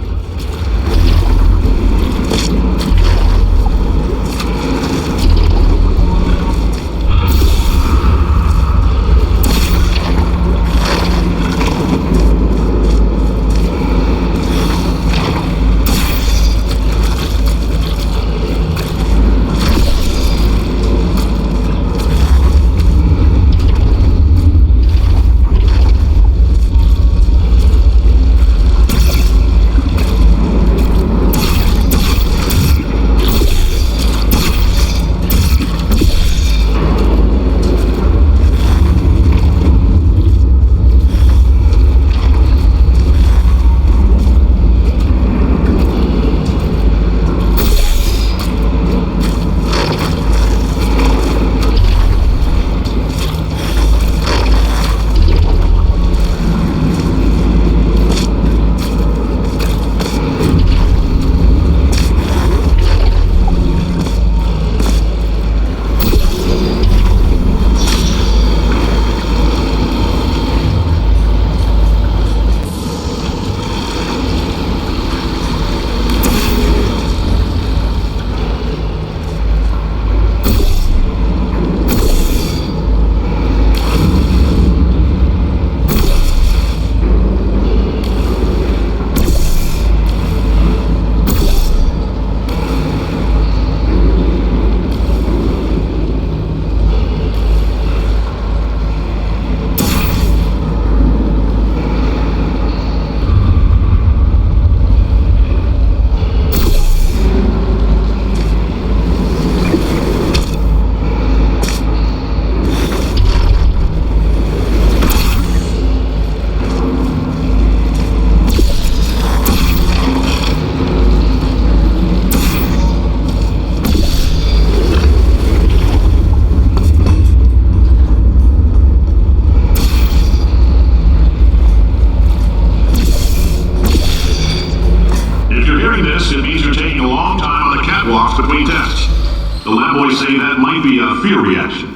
your reaction?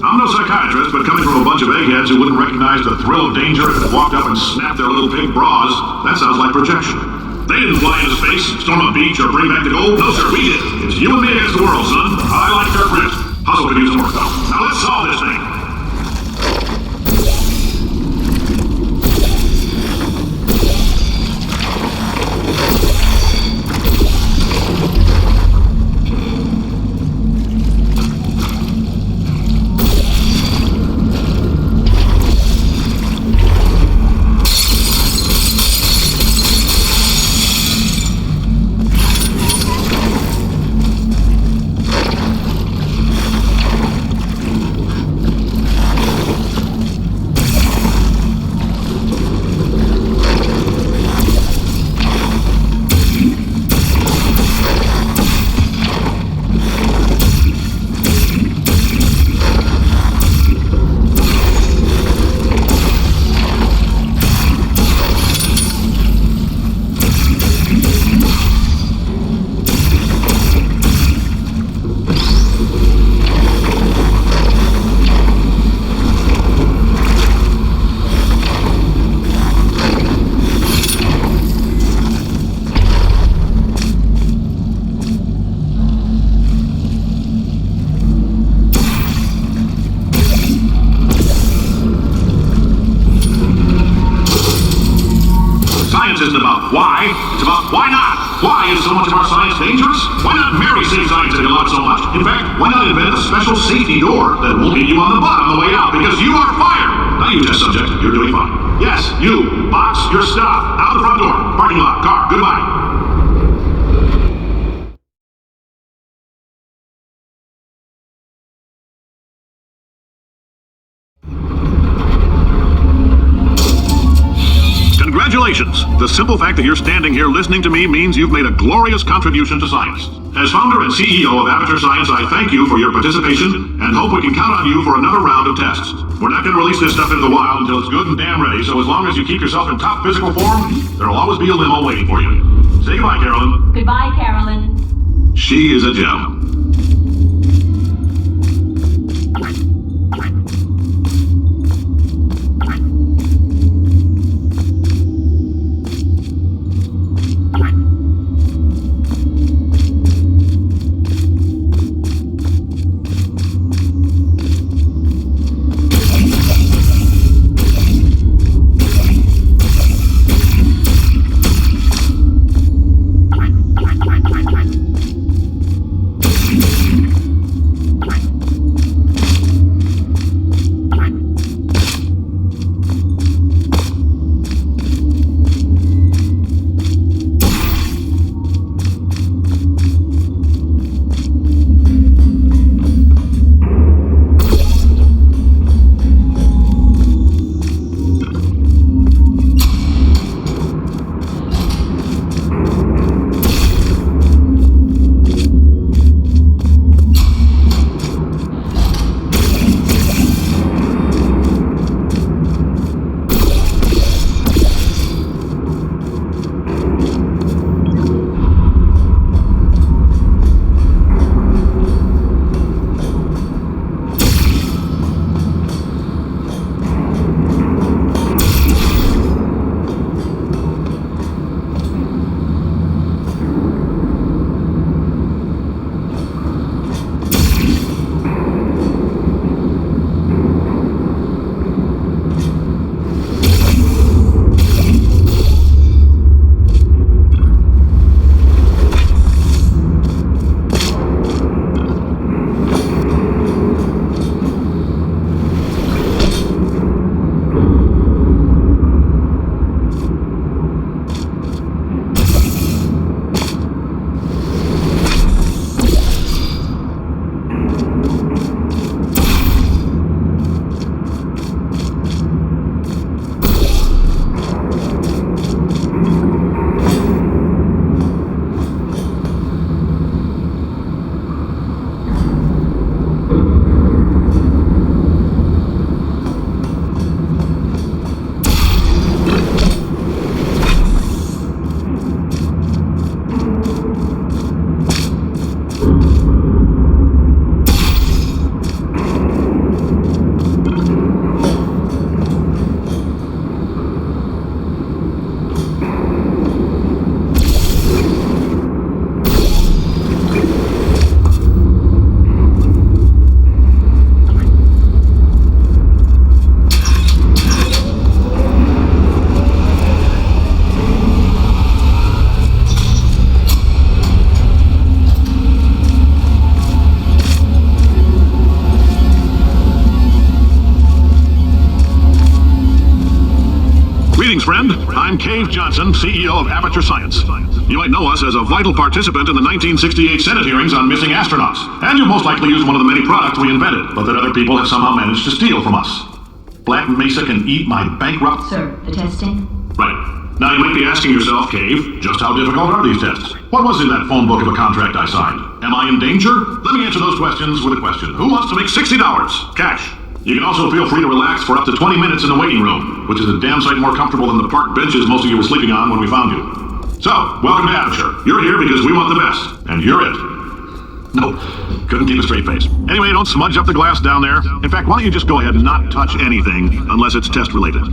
I'm no psychiatrist, but coming from a bunch of eggheads who wouldn't recognize the thrill of danger if it walked up and snapped their little pink bras, that sounds like projection. They didn't fly into space, storm a beach, or bring back the gold. No, sir, we did. It's you and me against the world, son. I like Kirk Rift. Hustle could use some work, though. Now let's solve this thing. Isn't about why, it's about why not. Why is so much of our science dangerous? Why not marry safe scientific a lot so much? In fact, why not invent a special safety door that won't hit you on the butt on the way out because you are fired? Now you test subject, you're doing fine. Yes, you, box your stuff, out the front door, parking lot, car, goodbye. Congratulations! The simple fact that you're standing here listening to me means you've made a glorious contribution to science. As founder and CEO of Aperture Science, I thank you for your participation and hope we can count on you for another round of tests. We're not going to release this stuff into the wild until it's good and damn ready, so as long as you keep yourself in top physical form, there'll always be a limo waiting for you. Say goodbye, Carolyn. Goodbye, Carolyn. She is a gem. Greetings, friend. I'm Cave Johnson, CEO of Aperture Science. You might know us as a vital participant in the 1968 Senate hearings on missing astronauts. And you most likely used one of the many products we invented, but that other people have somehow managed to steal from us. Black Mesa can eat my bankrupt... Sir, the testing? Right. Now you might be asking yourself, Cave, just how difficult are these tests? What was in that phone book of a contract I signed? Am I in danger? Let me answer those questions with a question. Who wants to make $60? Cash. You can also feel free to relax for up to 20 minutes in the waiting room, which is a damn sight more comfortable than the park benches most of you were sleeping on when we found you. So, welcome to Aperture. You're here because we want the best, and you're it. No, couldn't keep a straight face. Anyway, don't smudge up the glass down there. In fact, why don't you just go ahead and not touch anything unless it's test related.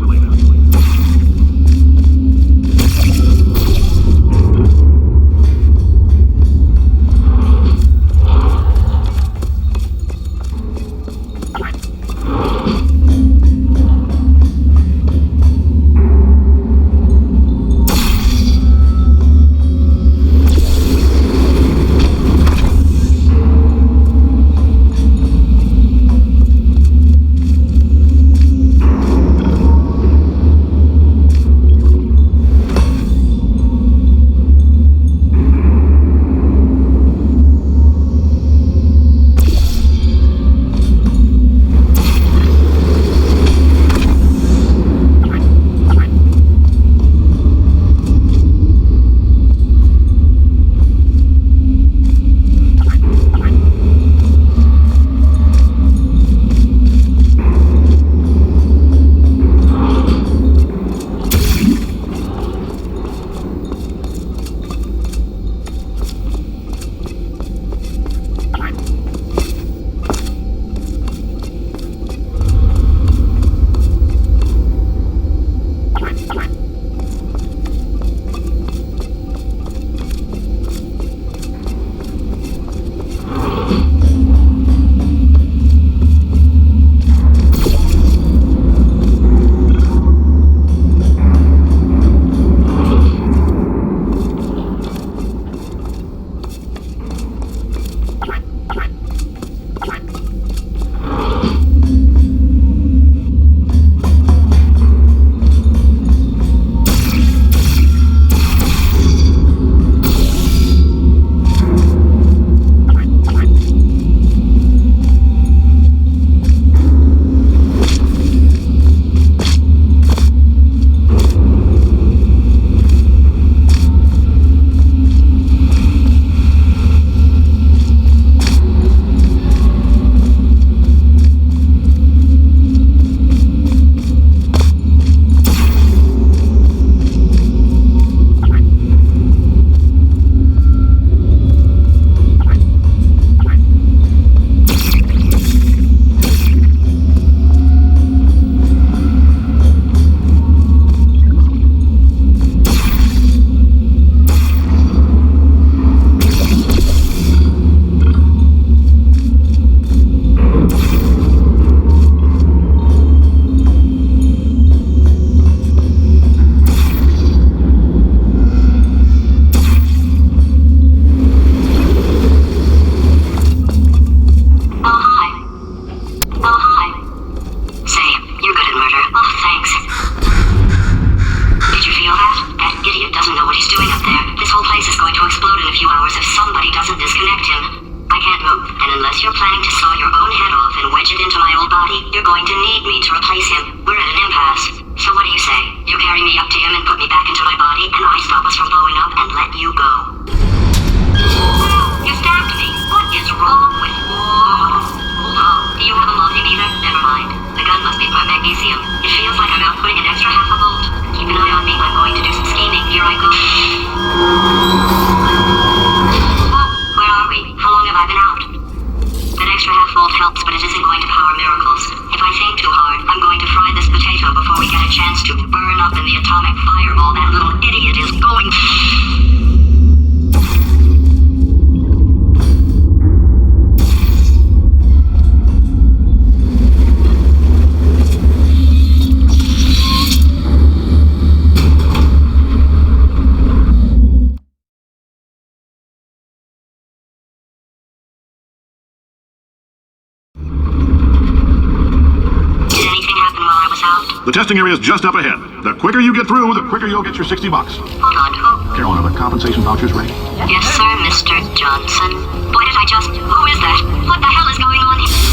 The testing area is just up ahead. The quicker you get through, the quicker you'll get your $60. Hold on, who? Carolyn, are the compensation vouchers ready? Yes, sir, Mr. Johnson. Why did I just... Who is that? What the hell is going on here?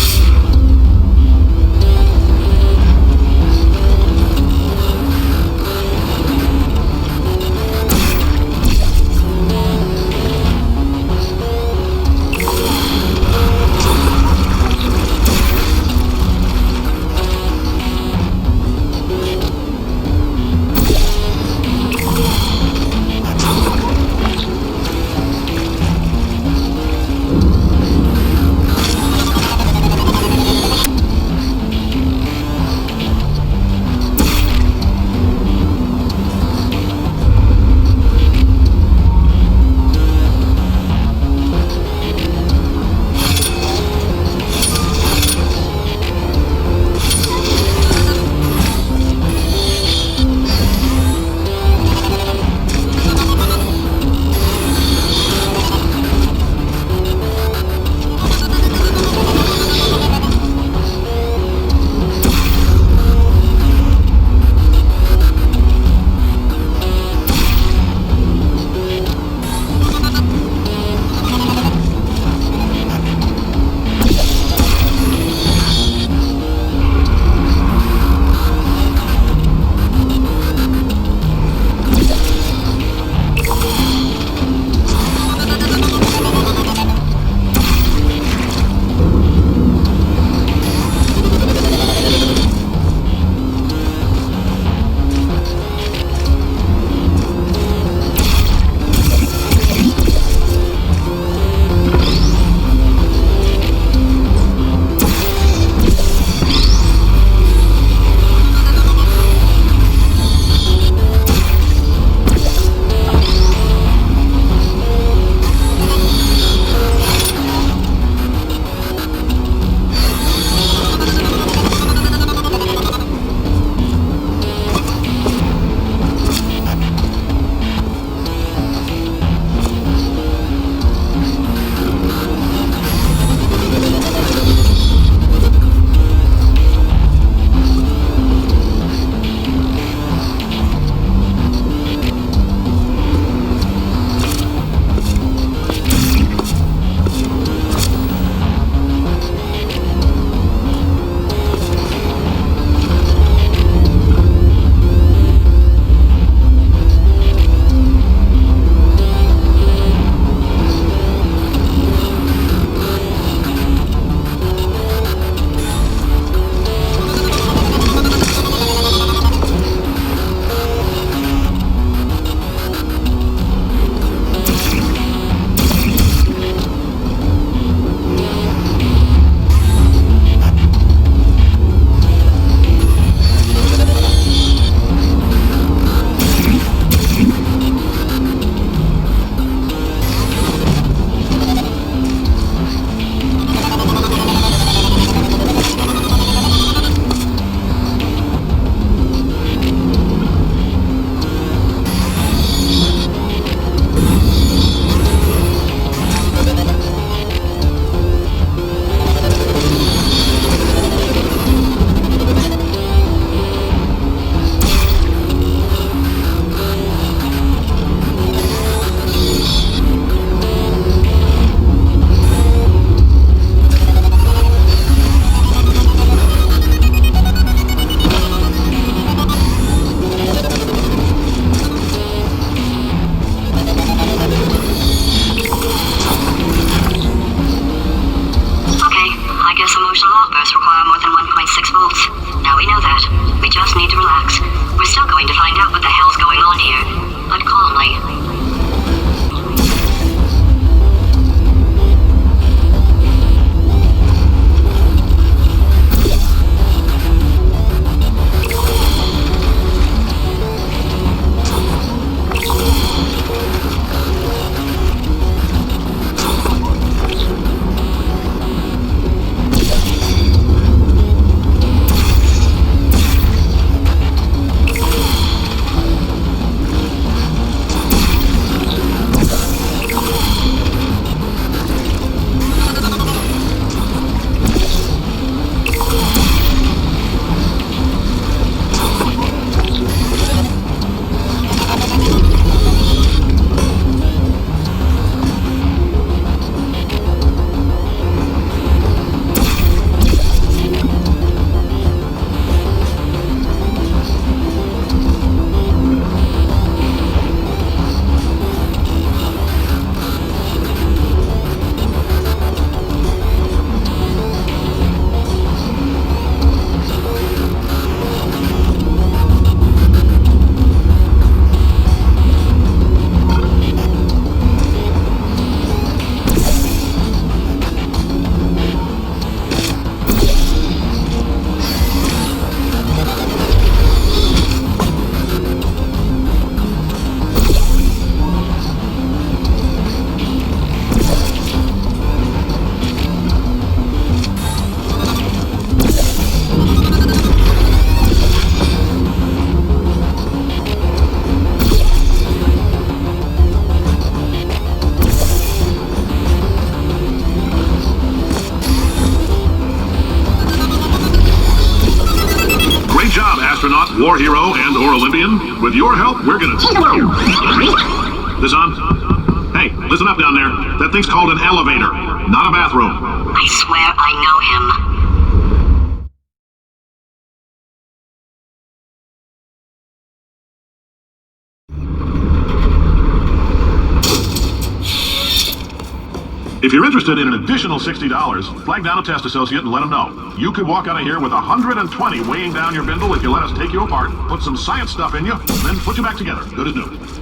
war hero and or Olympian. With your help, we're gonna change the world. This on? Hey, listen up down there. That thing's called an elevator, not a bathroom. I swear I know him. If you're interested in an additional $60, flag down a test associate and let them know. You could walk out of here with 120 weighing down your bindle if you let us take you apart, put some science stuff in you, then put you back together. Good as new.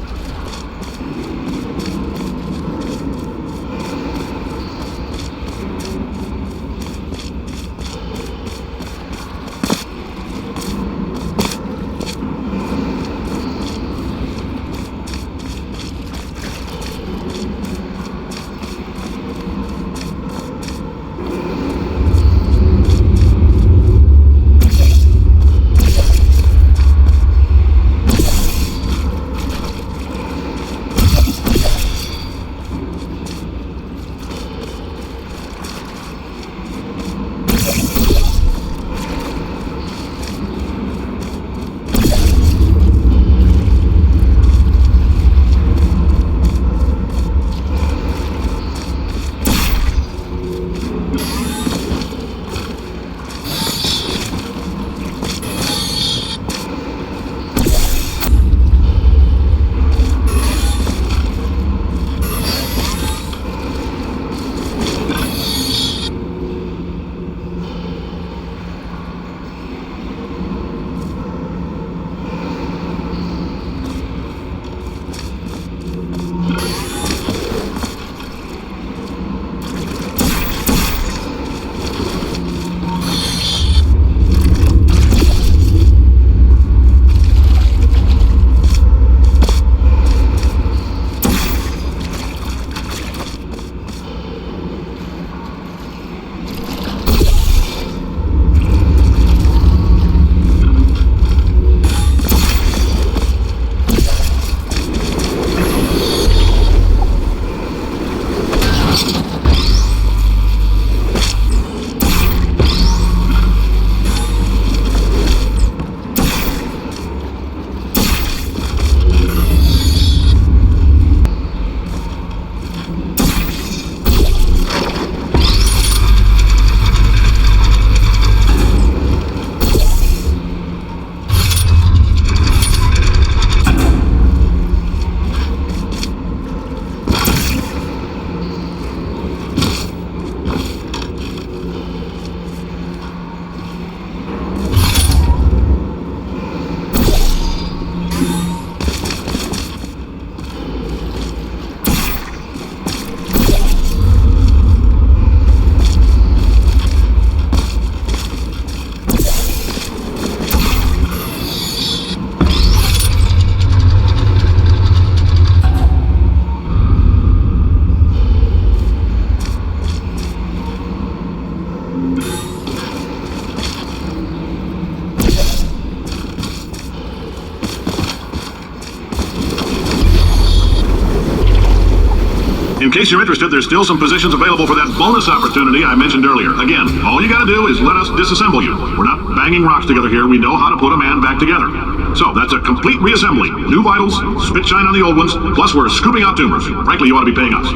In case you're interested, there's still some positions available for that bonus opportunity I mentioned earlier. Again, all you gotta do is let us disassemble you. We're not banging rocks together here. We know how to put a man back together. So that's a complete reassembly. New vitals, spit shine on the old ones, plus we're scooping out tumors. Frankly, you ought to be paying us.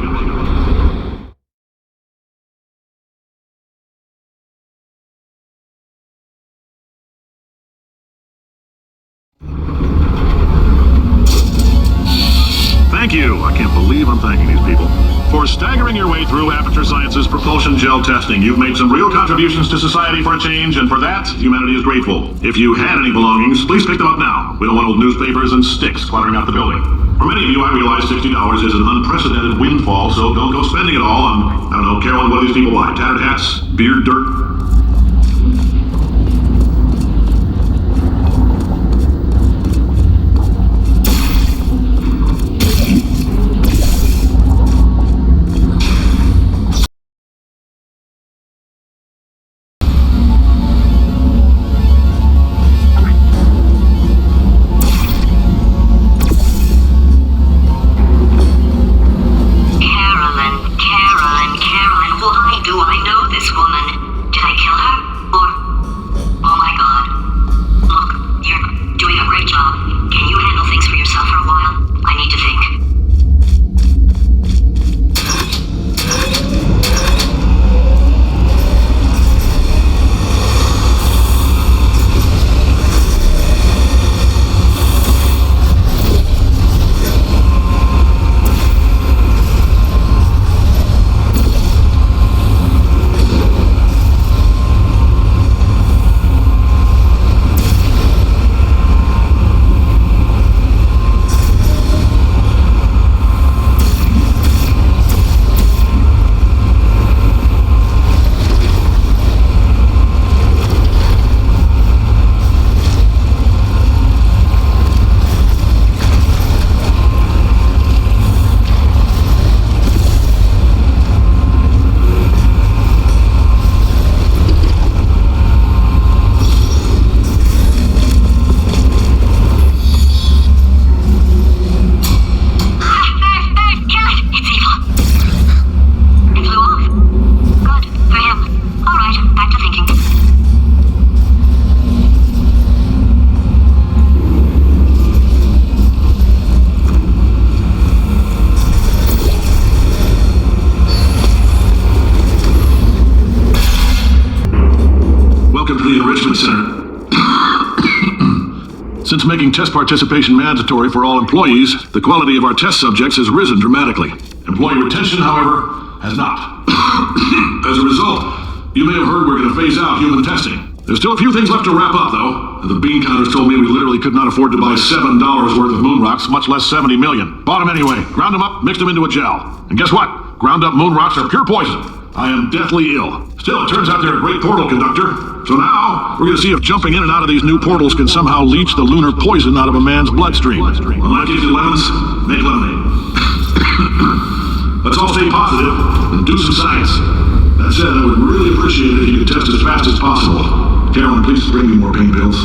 Thank you. I can't believe I'm thanking these people. For staggering your way through Aperture Science's propulsion gel testing, you've made some real contributions to society for a change, and for that, humanity is grateful. If you had any belongings, please pick them up now. We don't want old newspapers and sticks cluttering out the building. For many of you, I realize $60 is an unprecedented windfall, so don't go spending it all on, I don't know, Carolyn, what do these people buy? Tattered hats? Beard dirt? Carolyn, why do I know this woman? Did I Enrichment Center. Since making test participation mandatory for all employees, the quality of our test subjects has risen dramatically. Employee retention, however, has not. As a result, you may have heard we're going to phase out human testing. There's still a few things left to wrap up, though. The bean counters told me we literally could not afford to buy $7 worth of moon rocks, much less 70 million. Bought them anyway, ground them up, mixed them into a gel. And guess what? Ground up moon rocks are pure poison. I am deathly ill. Still, it turns out they're a great portal conductor. So now, we're going to see if jumping in and out of these new portals can somehow leach the lunar poison out of a man's bloodstream. When life gives you lemons, make lemonade. Let's all stay positive and do some science. That said, I would really appreciate it if you could test as fast as possible. Carolyn, please bring me more pain pills.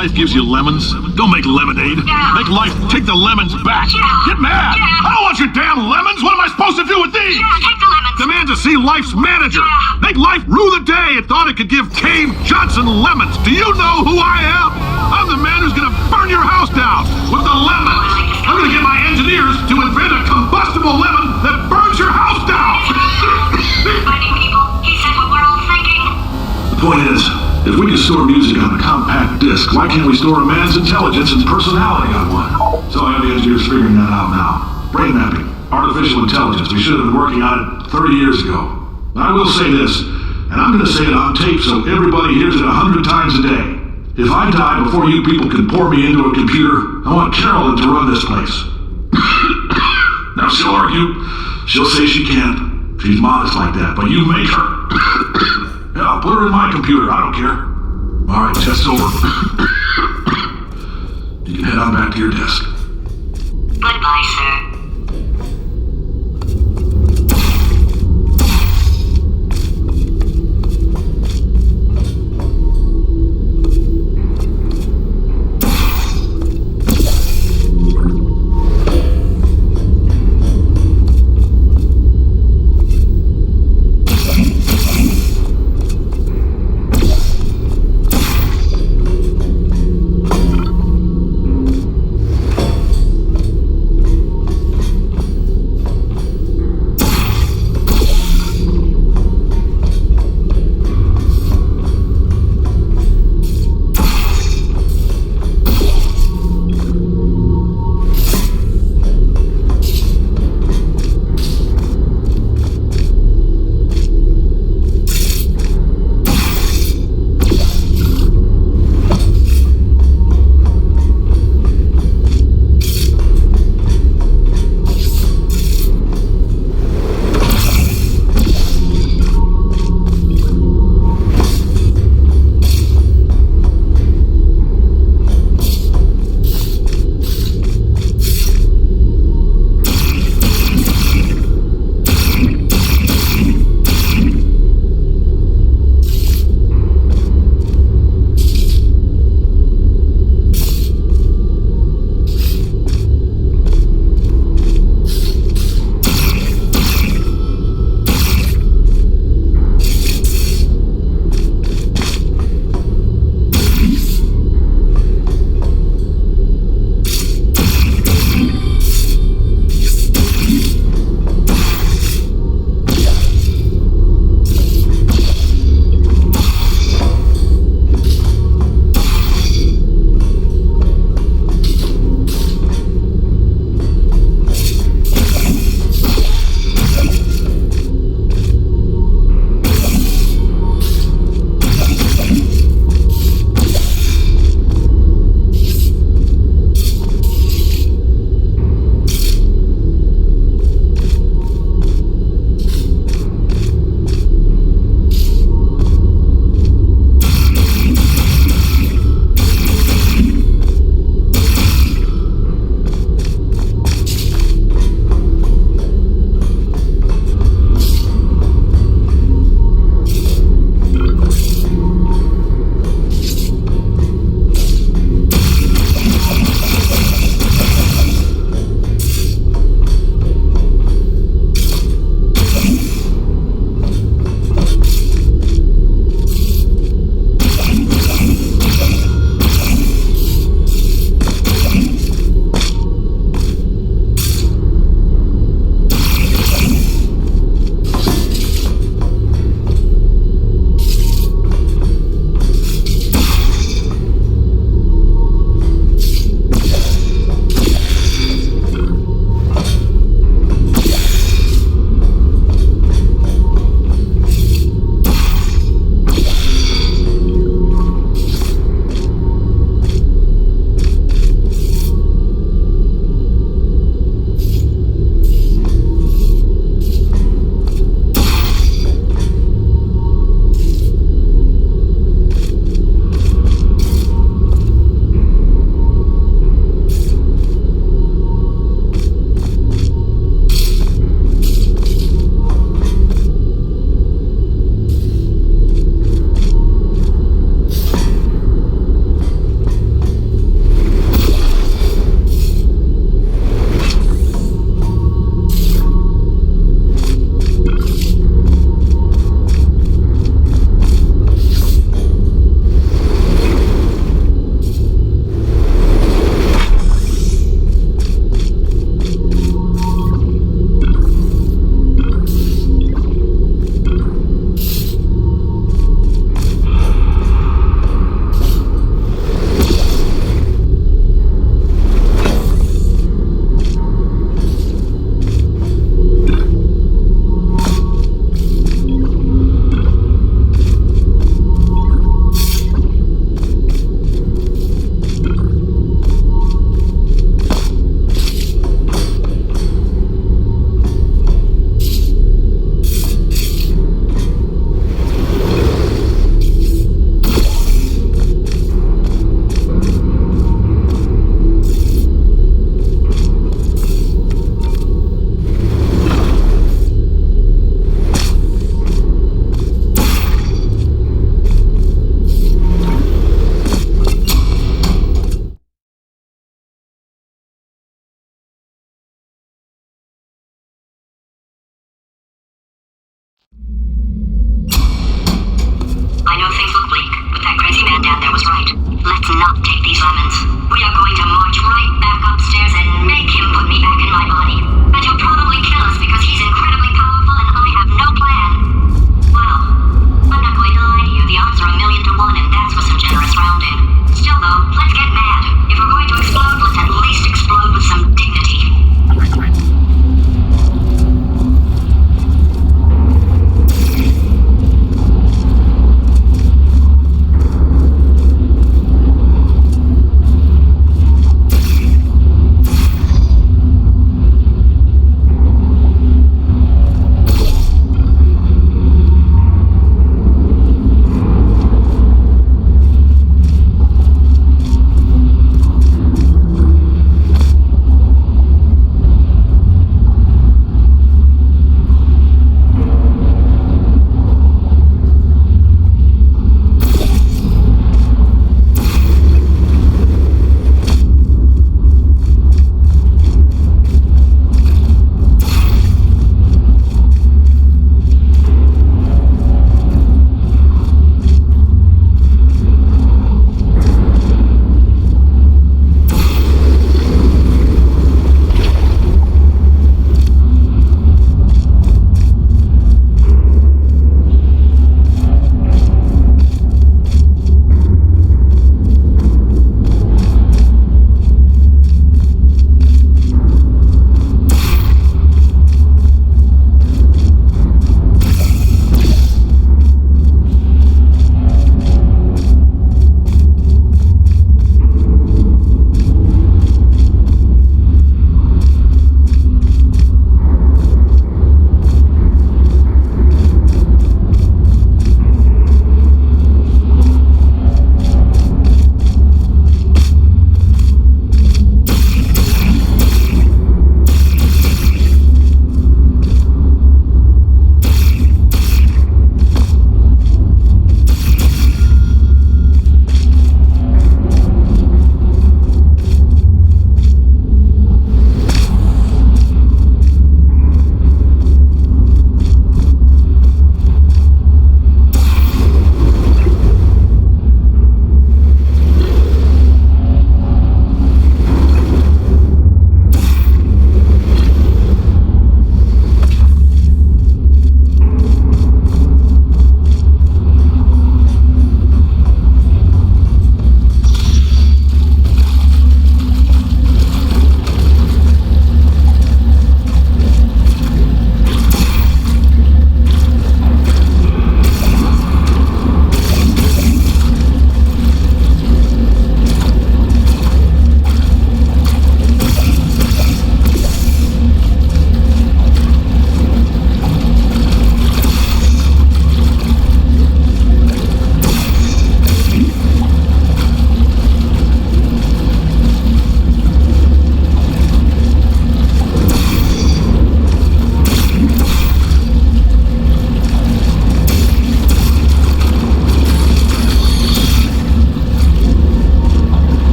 life gives you lemons? Don't make lemonade. Yeah. Make life take the lemons back. Yeah. Get mad! Yeah. I don't want your damn lemons! What am I supposed to do with these? Yeah, take the lemons. Demand to see life's manager. Yeah. Make life rue the day it thought it could give Cave Johnson lemons. Do you know who I am? I'm the man who's gonna burn your house down with the lemons. I'm gonna get my engineers to invent a combustible lemon that burns your house down. Fighting people. He said what we're all thinking. The point is, if we can store music on a compact disc, why can't we store a man's intelligence and personality on one? So I have the engineers figuring that out now. Brain mapping, artificial intelligence. We should have been working on it 30 years ago. I will say this, and I'm going to say it on tape so everybody hears it 100 times a day. If I die before you people can pour me into a computer, I want Carolyn to run this place. Now she'll argue. She'll say she can't. She's modest like that, but you make her. Yeah, I'll put her in my computer. I don't care. All right, test's over. You can head on back to your desk. Goodbye, sir.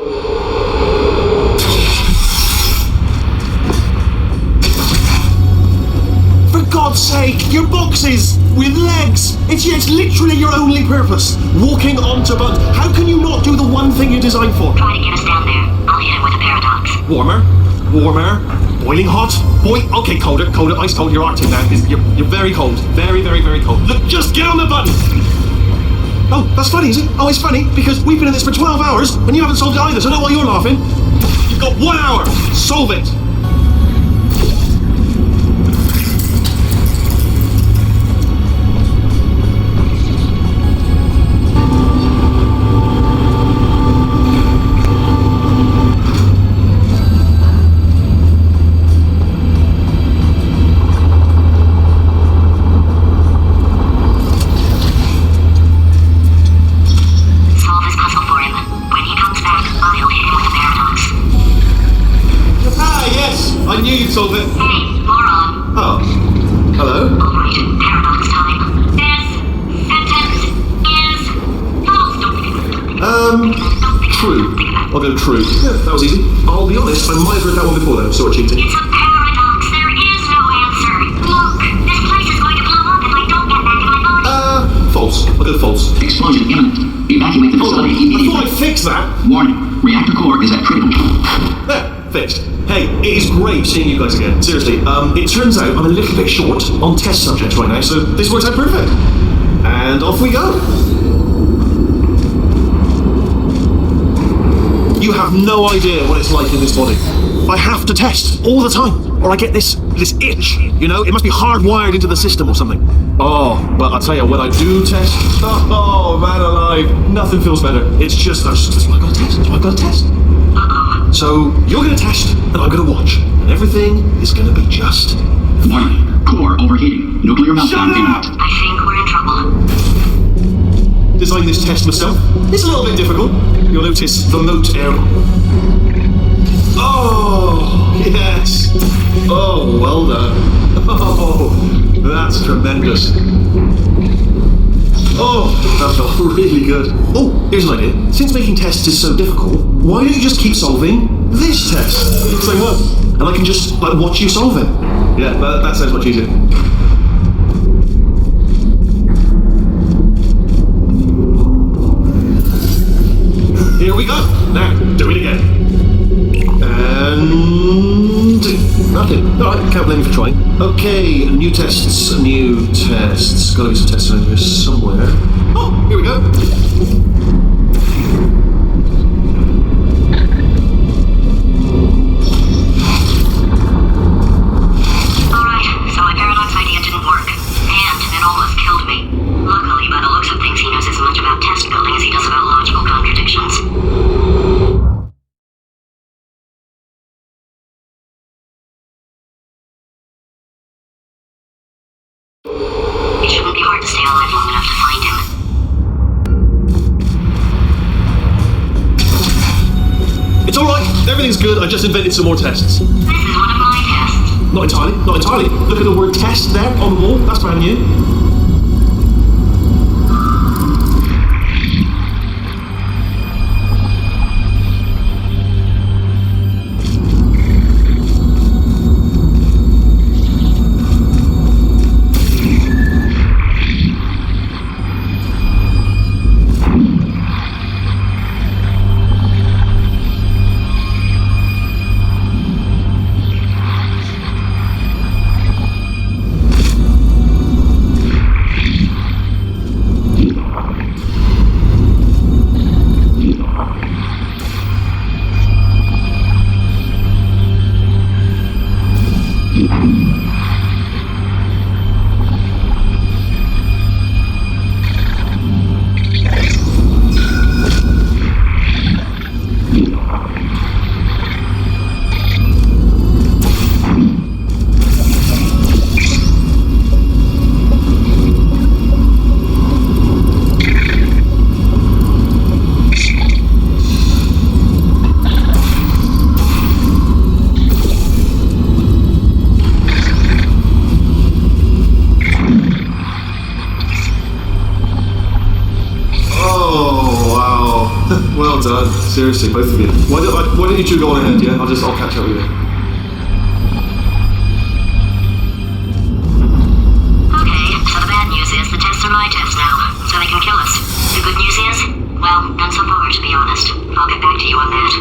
For God's sake, your boxes with legs. It's literally your only purpose. Walking onto bugs. How can you not do the one thing you're designed for? Try to get us down there. I'll hit it with a paradox. Warmer, boiling hot, okay, colder, ice cold. You're Arctic now. You're very cold, very, very, very cold. Look, just get on the button. Oh, that's funny, is it? Oh, it's funny because we've been in this for 12 hours and you haven't solved it either. So I know why you're laughing. You've got 1 hour. Solve it. Solve this puzzle for him. When he comes back, I'll hit him with a paradox. Ah, yes, I knew you'd solve it. Hey, moron. Oh, hello. Alright, paradox time. This sentence is false. True. I'll go true. Yeah, that was easy. I'll be honest, I might have read that one before though, so I cheated. It's a paradox. There is no answer. Look, this place is going to blow up if I don't get back in my body. False. I'll go false. Explosion imminent. Evacuate the facility I thought immediately. I'd fix that. Warning. Reactor core is at critical. There, fixed. Hey, it is great seeing you guys again. Seriously, it turns out I'm a little bit short on test subjects right now, so this works out perfect. And off we go. You have no idea what it's like in this body. I have to test all the time, or I get this itch. You know, it must be hardwired into the system or something. Oh, well, I'll tell you, when I do test, oh man alive, nothing feels better. It's just, I've got to test. I've got to test. So you're going to test, and I'm going to watch, and everything is going to be just. Warning. Core overheating. Nuclear meltdown imminent. I think we're in trouble. Designed this test myself. It's a little bit difficult. You'll notice the moat air. Oh, yes. Oh, well done. Oh, that's tremendous. Oh, that felt really good. Oh, here's an idea. Since making tests is so difficult, why don't you just keep solving this test? Same one. And I can just watch you solve it. Yeah, that sounds much easier. Here we go. Now, do it again. And nothing. Alright, can't blame me for trying. Okay, new tests. Gotta be some tests in here somewhere. Oh, here we go. Alright, so my paradox idea didn't work. And it almost killed me. Luckily, by the looks of things, he knows as much about test building as he does about logical contradictions. It shouldn't be hard to stay alive long enough to find him. It's alright, everything's good. I just invented some more tests. This is one of my tests. Not entirely. Look at the word test there on the wall. That's brand new. Well done. Seriously, both of you. Why don't you two go on ahead, yeah? I'll catch up with you. Okay, so the bad news is the tests are my tests now, so they can kill us. The good news is, well, none so far, to be honest. I'll get back to you on that.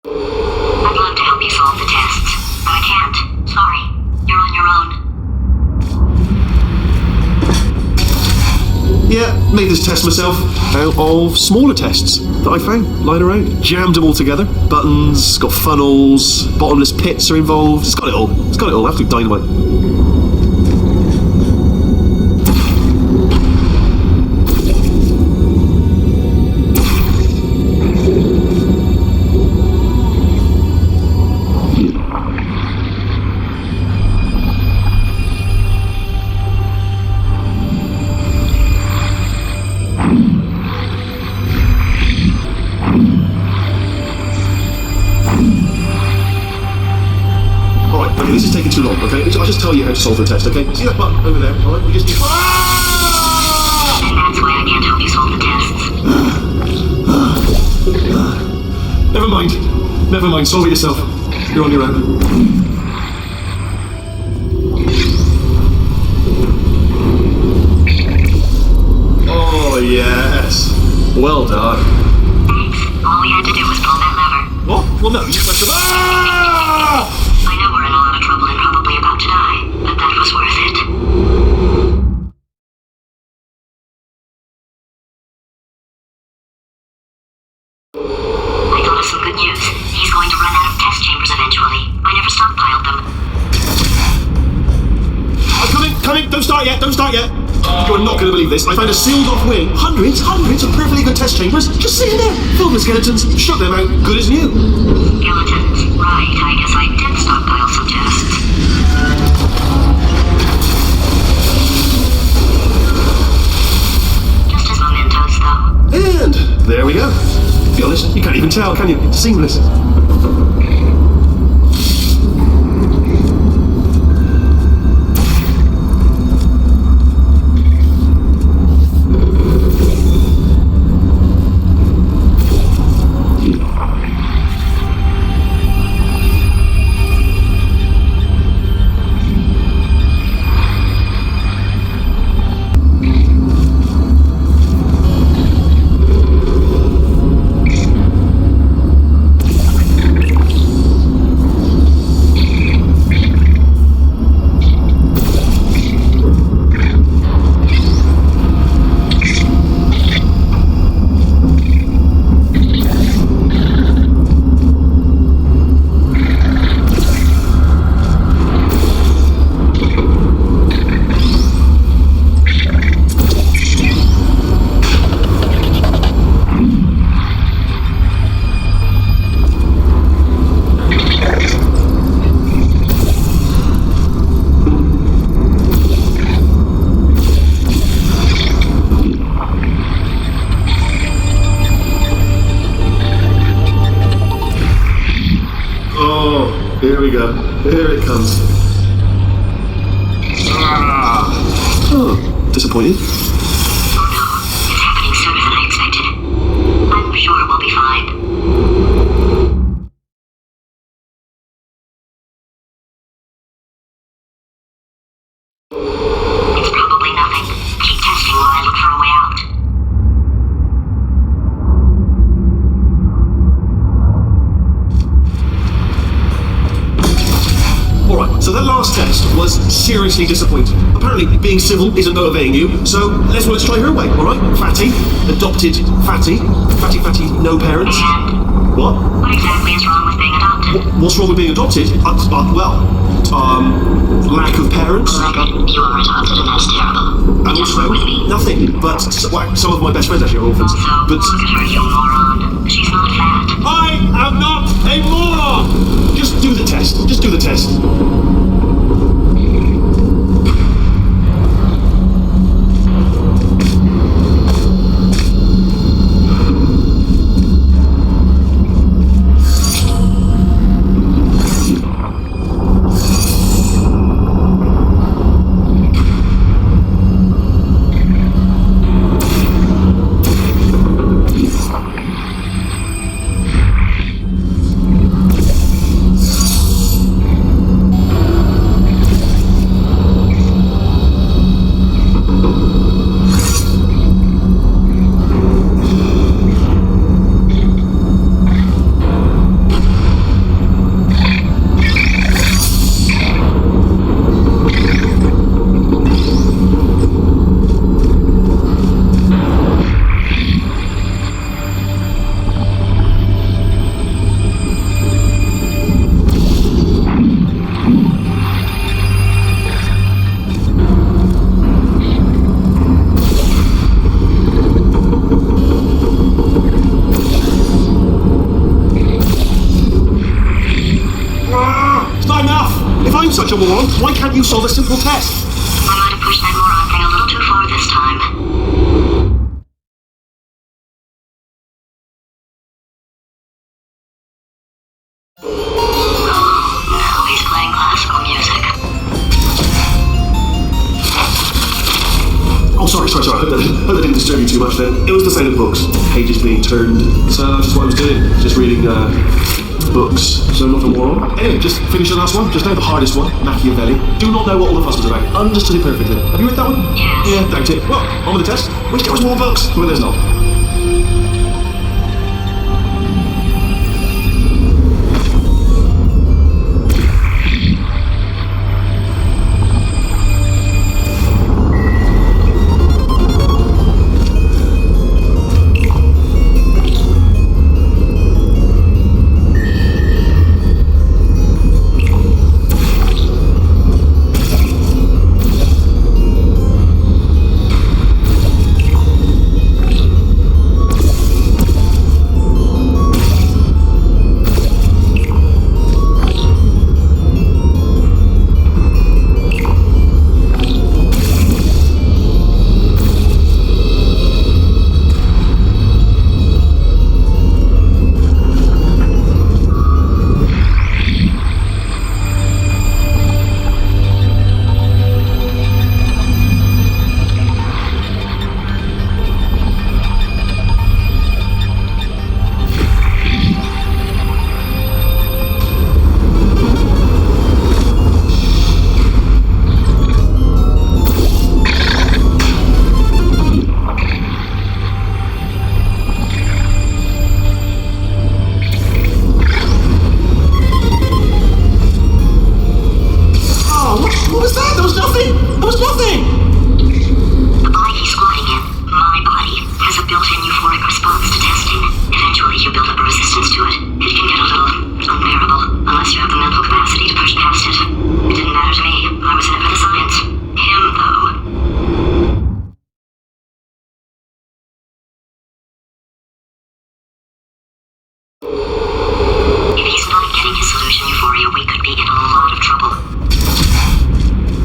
I'd love to help you solve the tests, but I can't. Sorry. You're on your own. Yeah, made this test myself out of smaller tests that I found lying around. Jammed them all together. Buttons, got funnels, bottomless pits are involved. It's got it all. It's got it all. Absolute dynamite. Okay, this is taking too long, okay? I'll just tell you how to solve the test, okay? See that button over there, alright? We just need... And that's why I can't help you solve the tests. Never mind. Never mind, solve it yourself. You're on your own. Oh, yes. Well done. Thanks. All we had to do was pull that lever. What? Well, no, you pressed the... Ah! I know we're in a lot of trouble and probably about to die, but that was worth it. I thought of some good news. He's going to run out of test chambers eventually. I never stockpiled them. Coming! Don't start yet! You're not going to believe this. I found a sealed-off wing. Hundreds of perfectly good test chambers just sitting there. Filled with skeletons. Shook them out. Good as new. Skeletons. Right, I guess I did stockpile some tests. Just as mementos, though. And there we go. To be honest, you can't even tell, can you? It's seamless. Here we go. Here it comes. Oh, disappointed. Oh no, it's happening sooner than I expected. I'm sure we'll be fine. It's probably nothing. Keep testing while I look for a way out. Alright, so that last test was seriously disappointing. Apparently, being civil isn't motivating you, so let's try her way, alright? Fatty, adopted Fatty, no parents. And What? what exactly is wrong with being adopted? What's wrong with being adopted? Lack of parents. Reckon you are adopted and that's terrible. And Just also, work with me. nothing, but some of my best friends actually are orphans. Also, But look at her, you moron. She's not fat. I am not a moron! Just do the test. such a moron. Why can't you solve a simple test? I might have pushed that moron thing a little too far this time. Now he's playing classical music. Oh, sorry. Hope that didn't disturb you too much then. It was the sound of books. Pages being turned. So that's just what I was doing. Just reading, books. So nothing more on. Anyway, just finish the last one. Just now the hardest one. Machiavelli. Do not know what all the fuss was about. Understood it perfectly. Have you read that one? Yes. Yeah, doubt it. Well, on with the test. Which covers more books? Well, there's not. What was that? There was nothing! There was nothing! The body he's squatting in, my body, has a built-in euphoric response to testing. Eventually you build up a resistance to it. It can get a little unbearable, unless you have the mental capacity to push past it. It didn't matter to me. I was in it for the science. Him, though. If he's not getting his solution euphoria, we could be in a lot of trouble.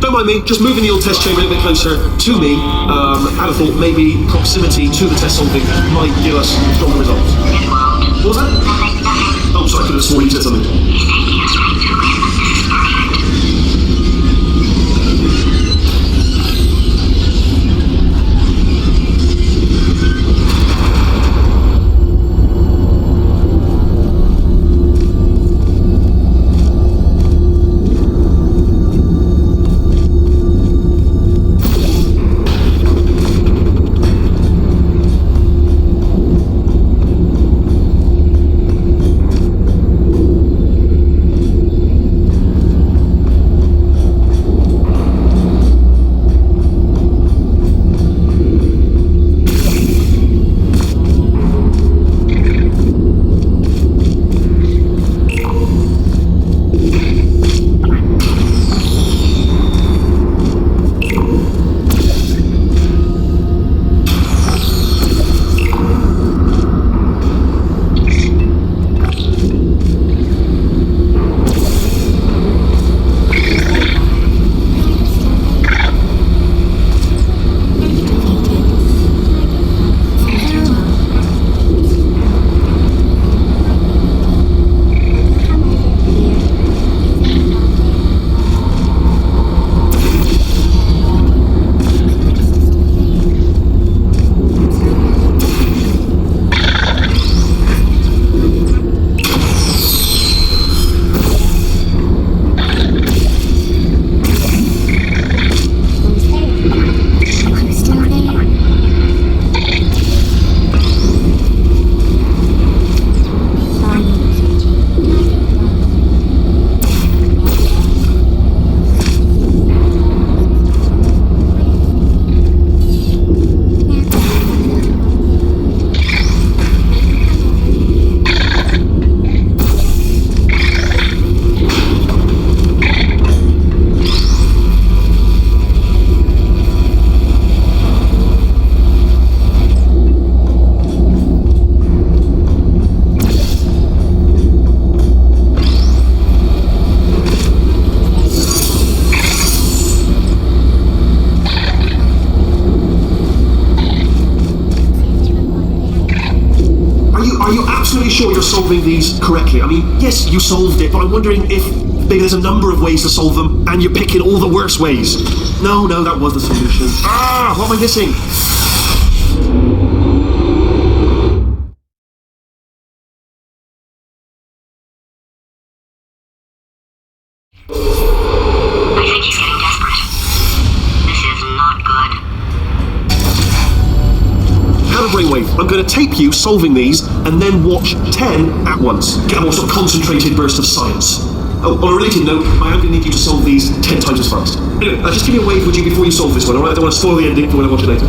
Don't mind me, just moving the old test chamber a little bit closer to me. I thought maybe proximity to the test solving might give us stronger results. It won't. What was that? Nothing. Oh, sorry, I could have sworn you said something. He's taking us right to him. This is perfect. sure you're solving these correctly. I mean, yes, you solved it, but I'm wondering if maybe there's a number of ways to solve them, and you're picking all the worst ways. No, that was the solution. Ah, what am I missing? I think he's getting desperate. This is not good. Have a brainwave. I'm going to tape you solving these, and then watch 10 at once. Get a more sort of concentrated burst of science. Oh, on a related note, I am going to need you to solve these 10 times as fast. Anyway, just give me a wave, would you, before you solve this one, alright? I don't want to spoil the ending for when I watch it later.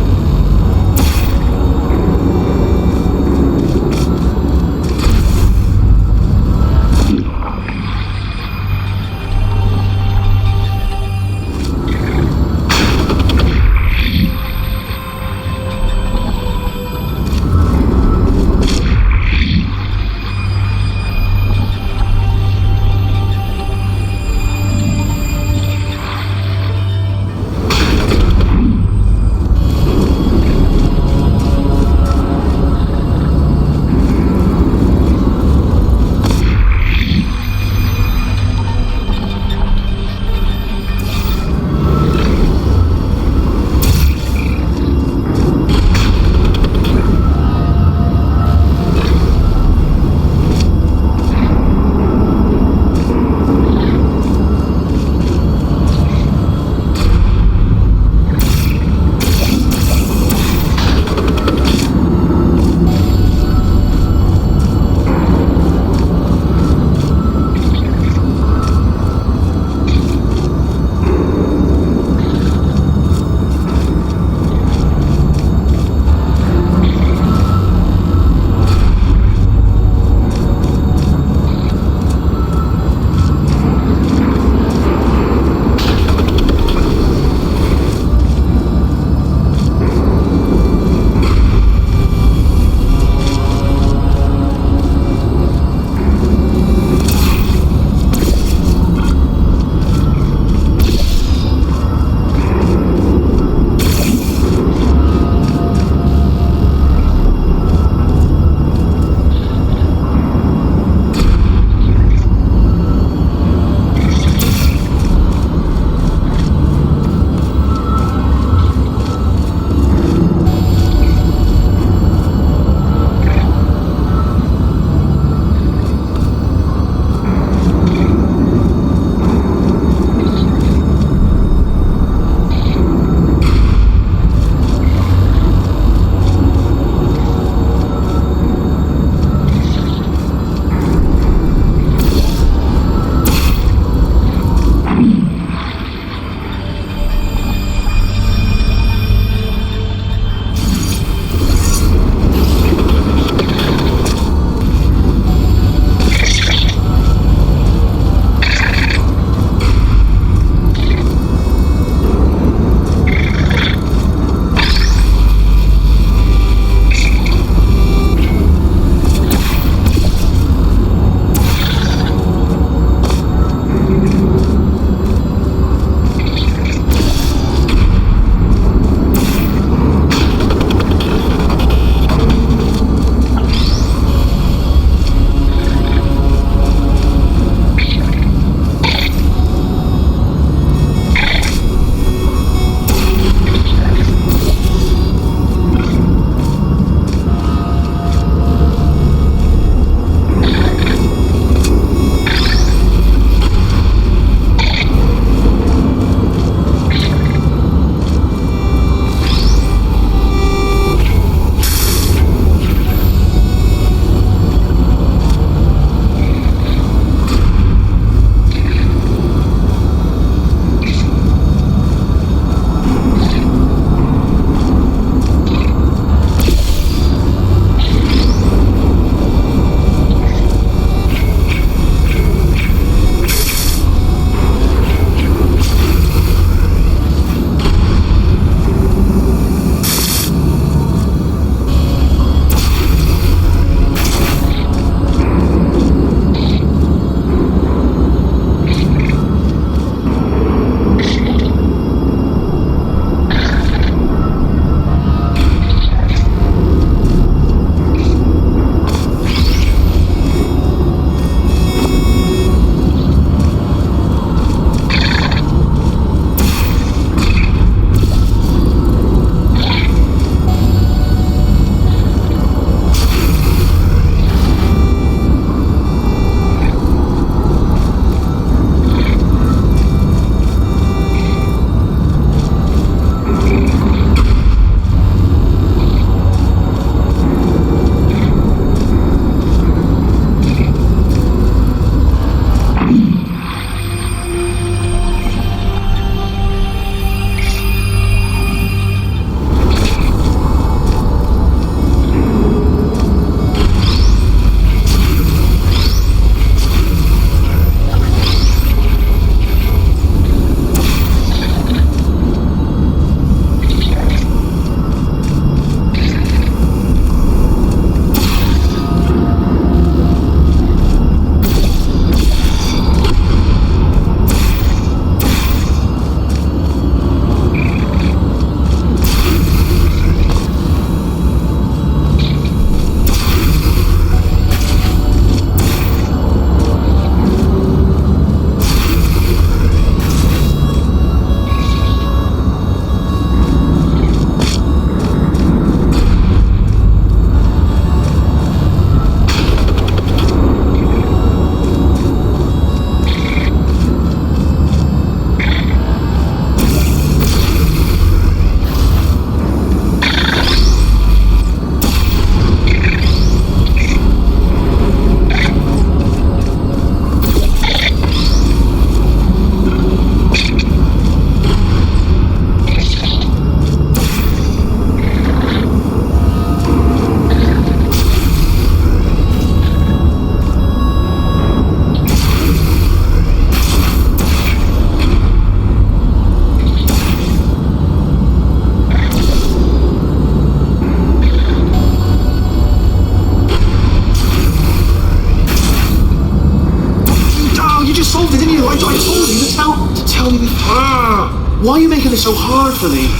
Why are you making this so hard for me?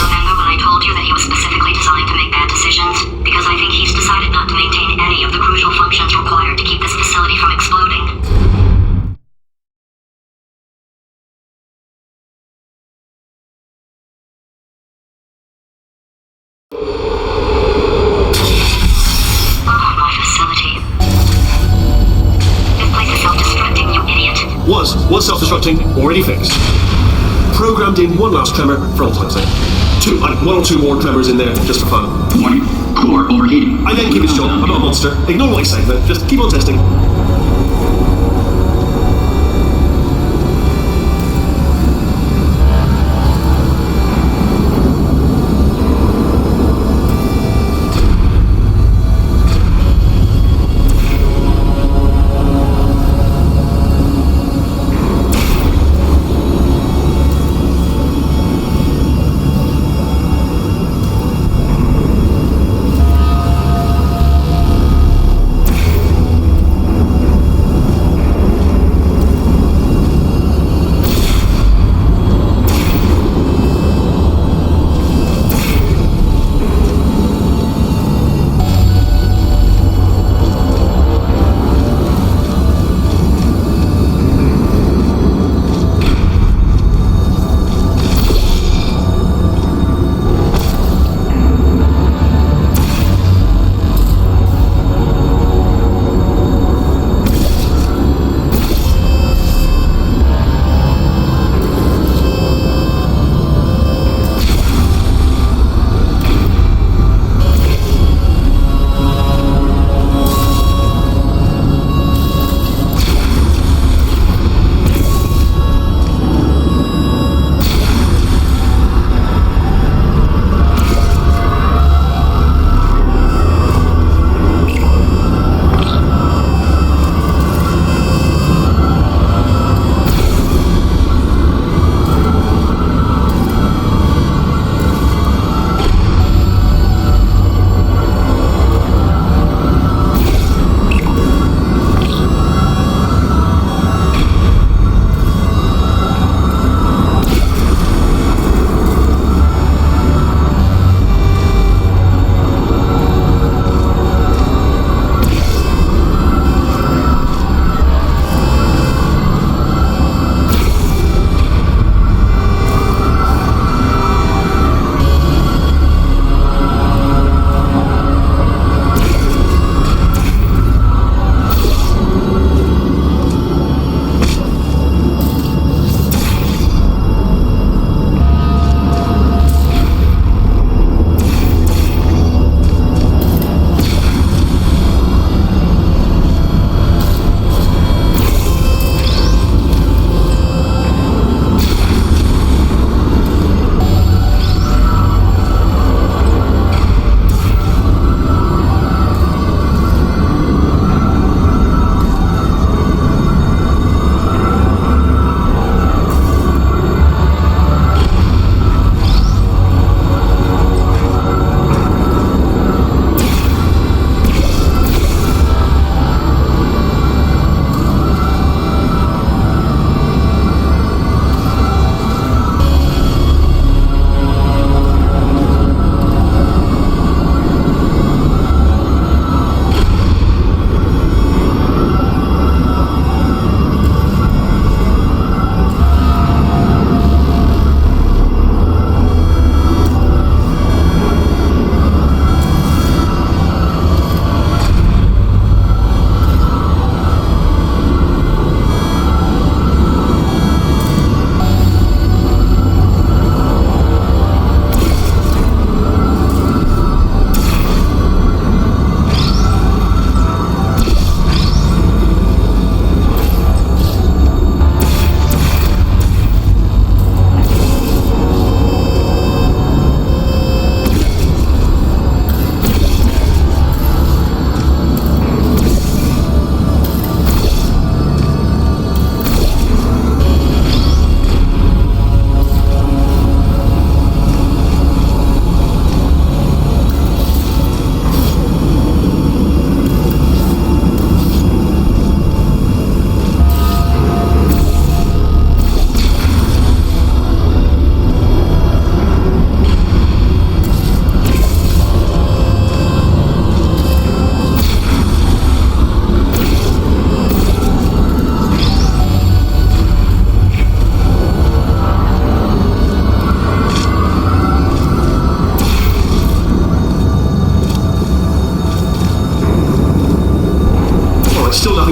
Remember when I told you that he was specifically designed to make bad decisions? Because I think he's decided not to maintain any of the crucial functions required to keep this facility from exploding. My facility. This place is self-destructing, you idiot. Was self-destructing, already fixed. Programmed in one last tremor for all time's sake. One or two more tremors in there, just for fun. Warning. Core overheating. I then keep its job. I'm not a monster. Ignore what I say, but just keep on testing.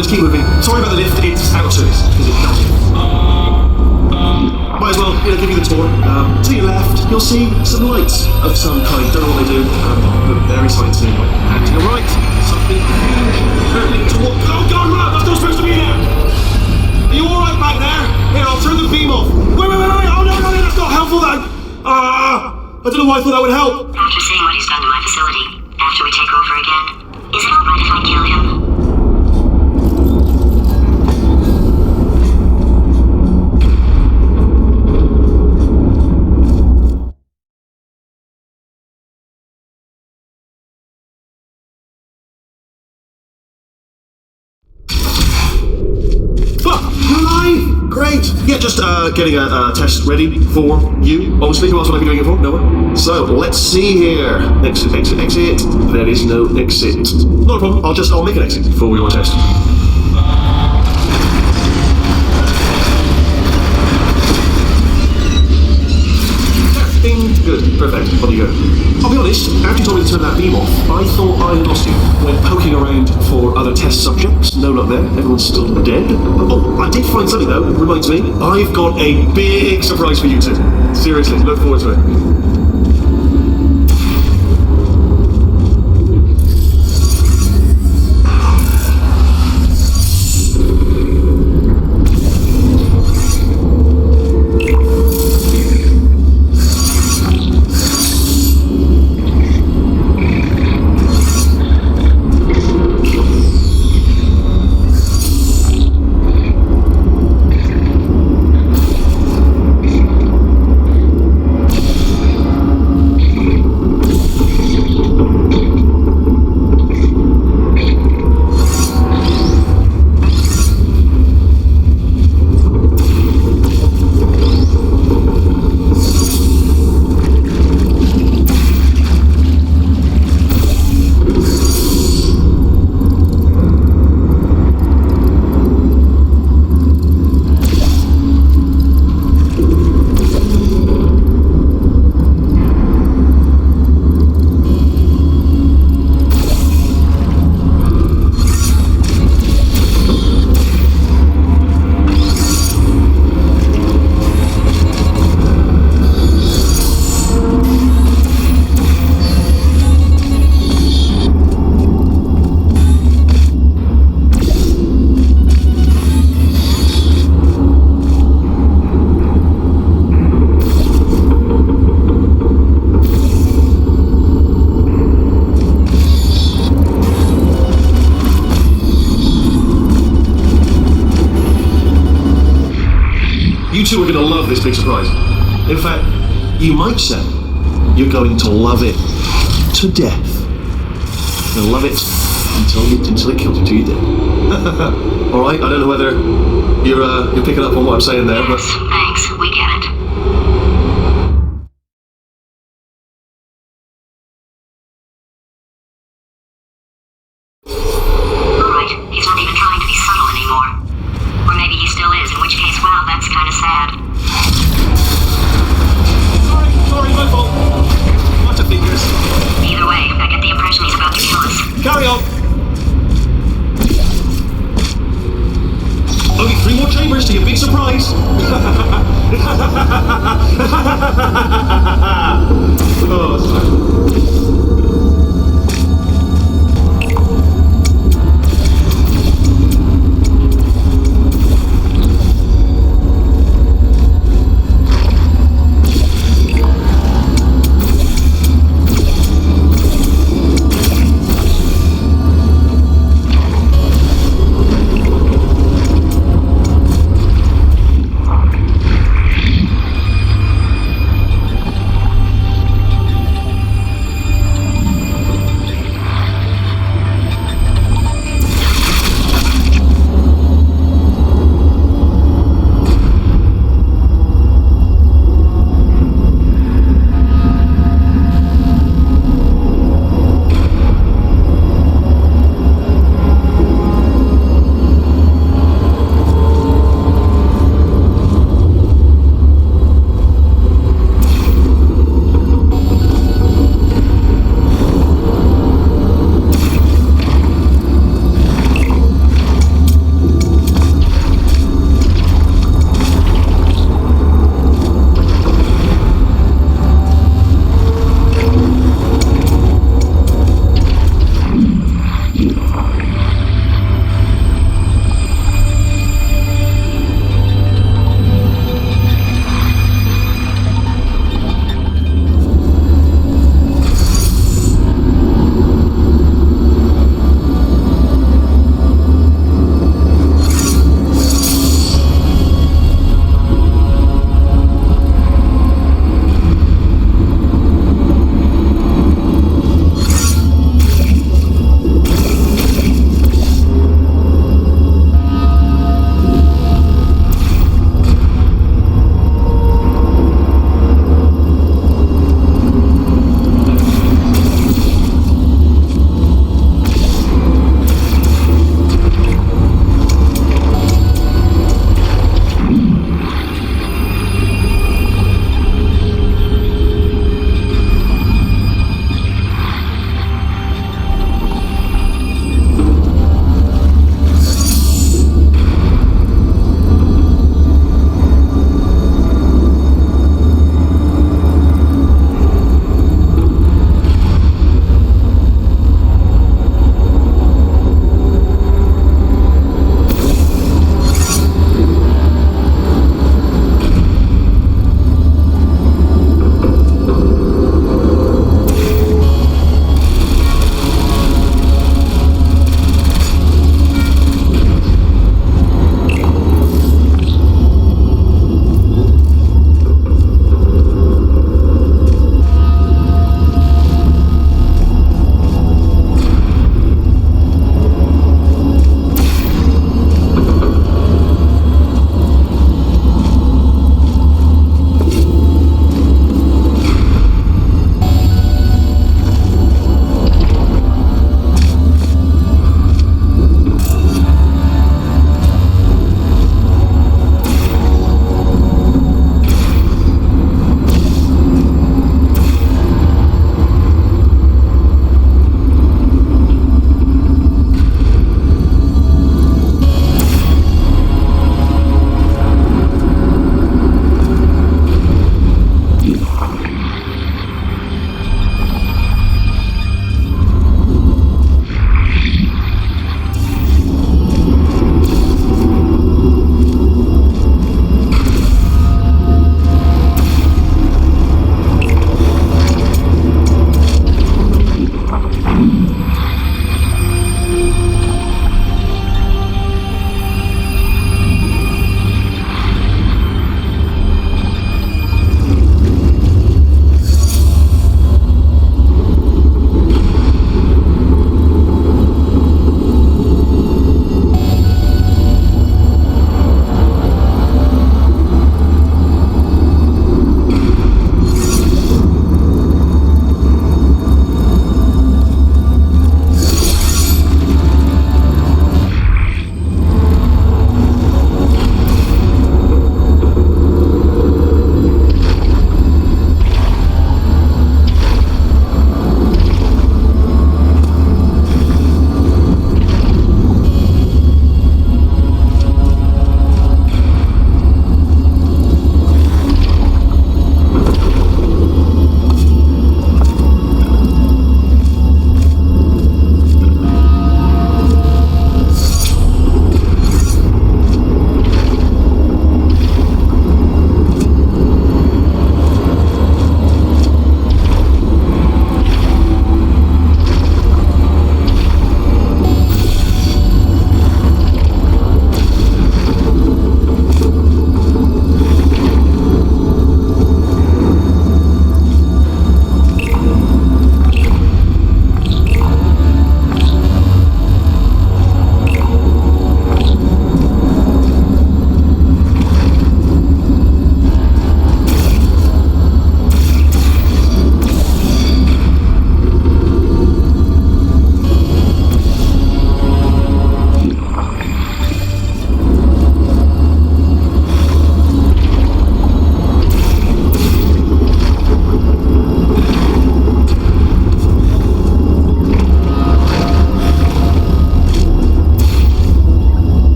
let's keep moving. Sorry about the lift, it's out of service, because it does. Might as well, give you the tour. To your left, you'll see some lights of some kind. Don't know what they do, but very sciencey. And to your right, something huge hurtling toward... Oh God, right, that's not supposed to be here! Are you alright back there? Here, I'll turn the beam off. Wait! Oh no, that's not helpful, that... I don't know why I thought that would help. After seeing what he's done to my facility, after we take over again, is it alright if I kill him? You're alive! Great! Yeah, just getting a test ready for you. Obviously, who else would I be doing it for? No one. So, let's see here. Exit. There is no exit. Not a problem. I'll make an exit for your test. Good, perfect. On you go. I'll be honest, after you told me to turn that beam off, I thought I had lost you. Went poking around for other test subjects. No luck there. Everyone's still dead. Oh, I did find something though. Reminds me, I've got a big surprise for you two. Seriously, look forward to it. You two are going to love this big surprise. In fact, you might say you're going to love it to death. You'll love it until it kills you till you're dead. All right. I don't know whether you're picking up on what I'm saying there, but Thanks, we get it. Alright, he's not even trying to be subtle anymore. Or maybe he still is, in which case, wow, that's kind of sad. Sorry, my fault. Lots of fingers. Either way, I get the impression he's about to kill us. Carry on. Only 3 more chambers to your big surprise. Oh, that's fine.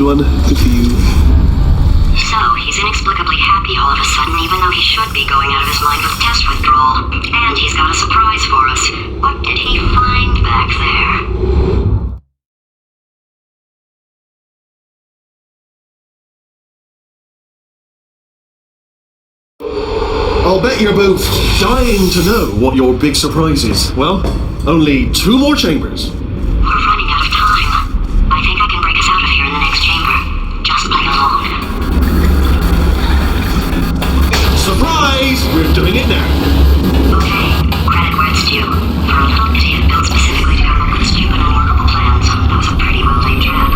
everyone. Good for you. So, he's inexplicably happy all of a sudden, even though he should be going out of his mind with test withdrawal. And he's got a surprise for us. What did he find back there? I'll bet you're both dying to know what your big surprise is. Well, only 2 more chambers. We're running out of time. I think I can break us out of here in the next chamber. Just play along. Surprise! We're doing it now. Okay, credit where it's due. For a little idiot built specifically to come up with stupid unworkable plans, that was a pretty well-laid job.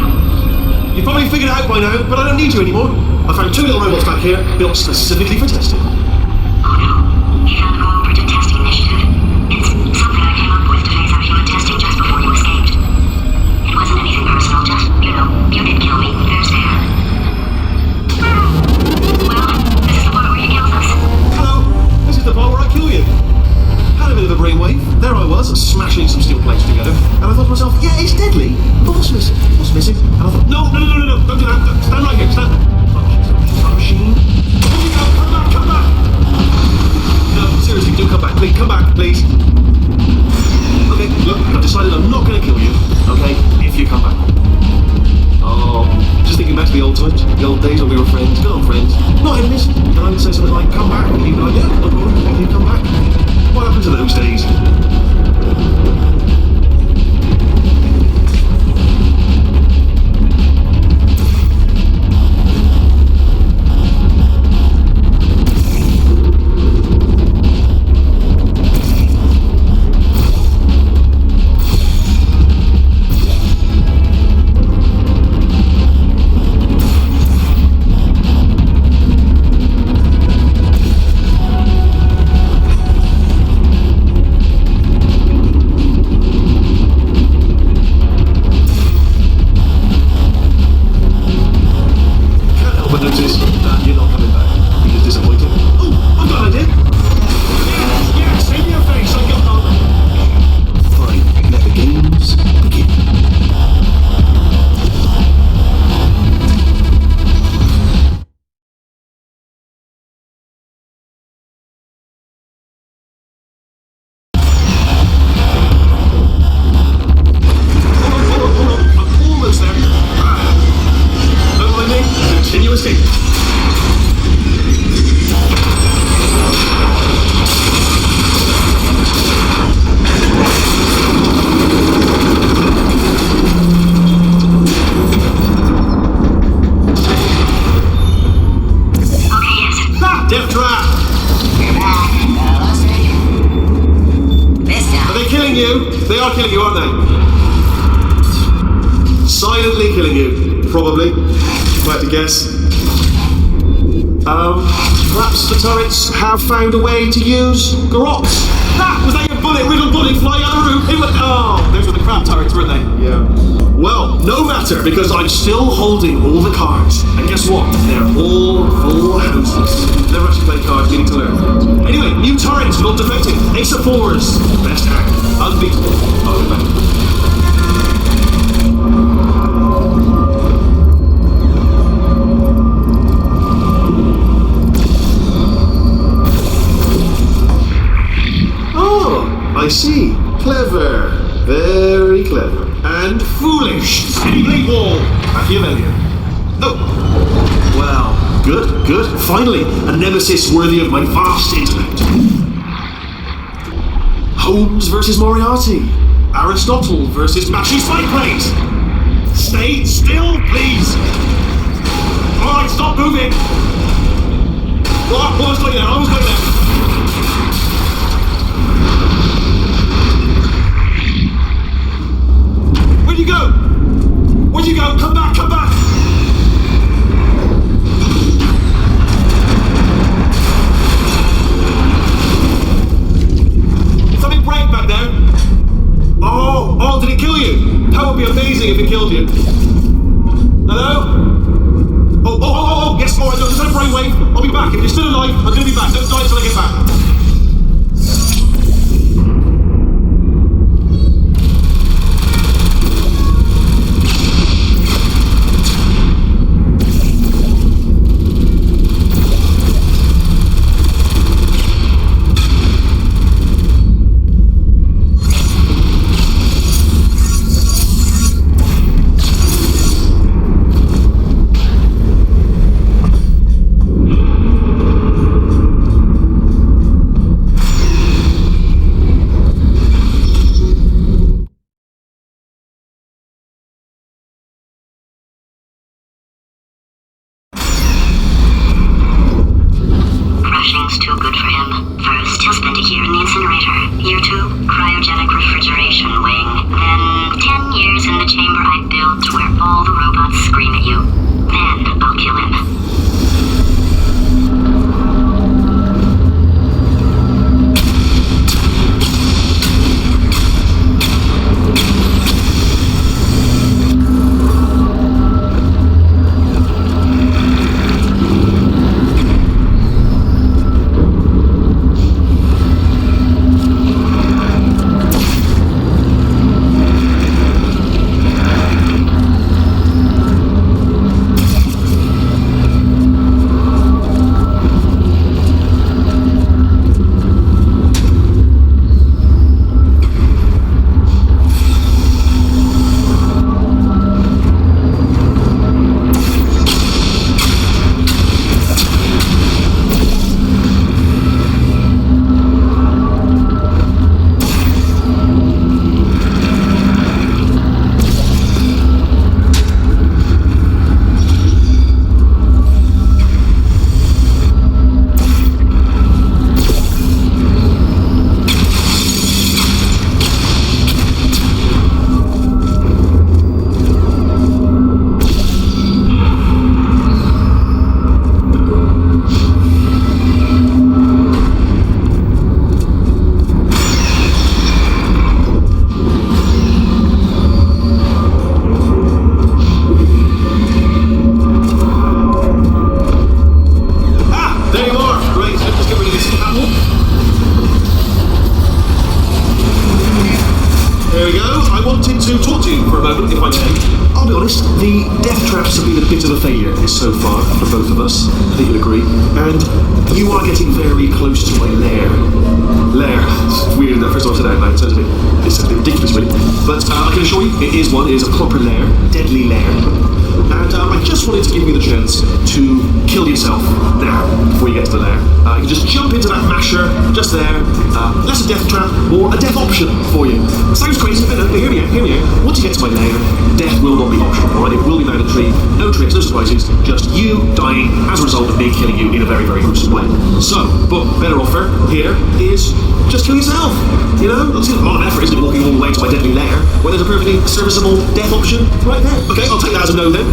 You've probably figured it out by now, but I don't need you anymore. I found 2 little robots back here, built specifically for testing. Oh no, he found a cooperative testing initiative. It's something I came up with to phase out human testing just before you escaped. It wasn't anything personal, just, you did kill me. There's there. Well, this is the part where you killed us. Hello, this is the part where I kill you. Had a bit of a brainwave. There I was, smashing some steel plates together. And I thought to myself, yeah, it's deadly. But what's missing? What's missing? And I thought, no, don't do that. Stand right here, stand. Machine. Here you go, come back. No, seriously, do come back, please. Come back, please. Okay, look, I've decided I'm not going to kill you. Okay, if you come back. Oh, just thinking back to the old times, the old days when we were friends, good old friends, not enemies. And I would say something like, come back, and you'd be like, yeah, no problem, and you'd come back. What happened to those days? They are killing you, aren't they? Silently killing you, probably. If I had to guess. Perhaps the turrets have found a way to use Garots. Was that your riddled bullet flying out of the roof? Those were the crab turrets, weren't they? Yeah. Well, no matter, because I'm still holding all the cards. And guess what? They're all full houses. Never actually played cards, meaning to learn. Anyway, new turrets, not defective. Ace of fours. Best hand. Unbeatable. I'll be back. I see. Clever. Very clever. And foolish. Steady blade wall. Machiavellian. No. Well, good. Finally, a nemesis worthy of my vast intellect. Holmes versus Moriarty. Aristotle versus Matchy Spikeplate. Stay still, please. Alright, stop moving. Almost going there. Where'd you go? Come back! Did something break back there? Oh, did it kill you? That would be amazing if it killed you. Hello? Oh, yes, alright, there's no brainwave. I'll be back. If you're still alive, I'm gonna be back. Don't die until I get back. we go. I wanted to talk to you for a moment, if I may. I'll be honest, the death traps have been a bit of a failure so far for both of us. I think you'll agree. And you are getting very close to my lair. Lair. It's weird that first time I said that out loud. It's a bit ridiculous, really. But I can assure you, it is a proper lair. Deadly lair. And I just wanted to give you the chance to kill yourself now, before you get to the lair. You can just jump into that masher, just there. That's a death trap, or a death option for you. Sounds crazy, I know, but hear me out. Once you get to my lair, death will not be optional, alright? It will be mandatory. No tricks, no surprises, just you dying as a result of me killing you in a very, very gruesome way. So, but better offer here is just kill yourself. You know, it's a lot of effort, isn't it, walking all the way to my deadly lair, where there's a perfectly serviceable death option right there. Okay, I'll take that as a no then.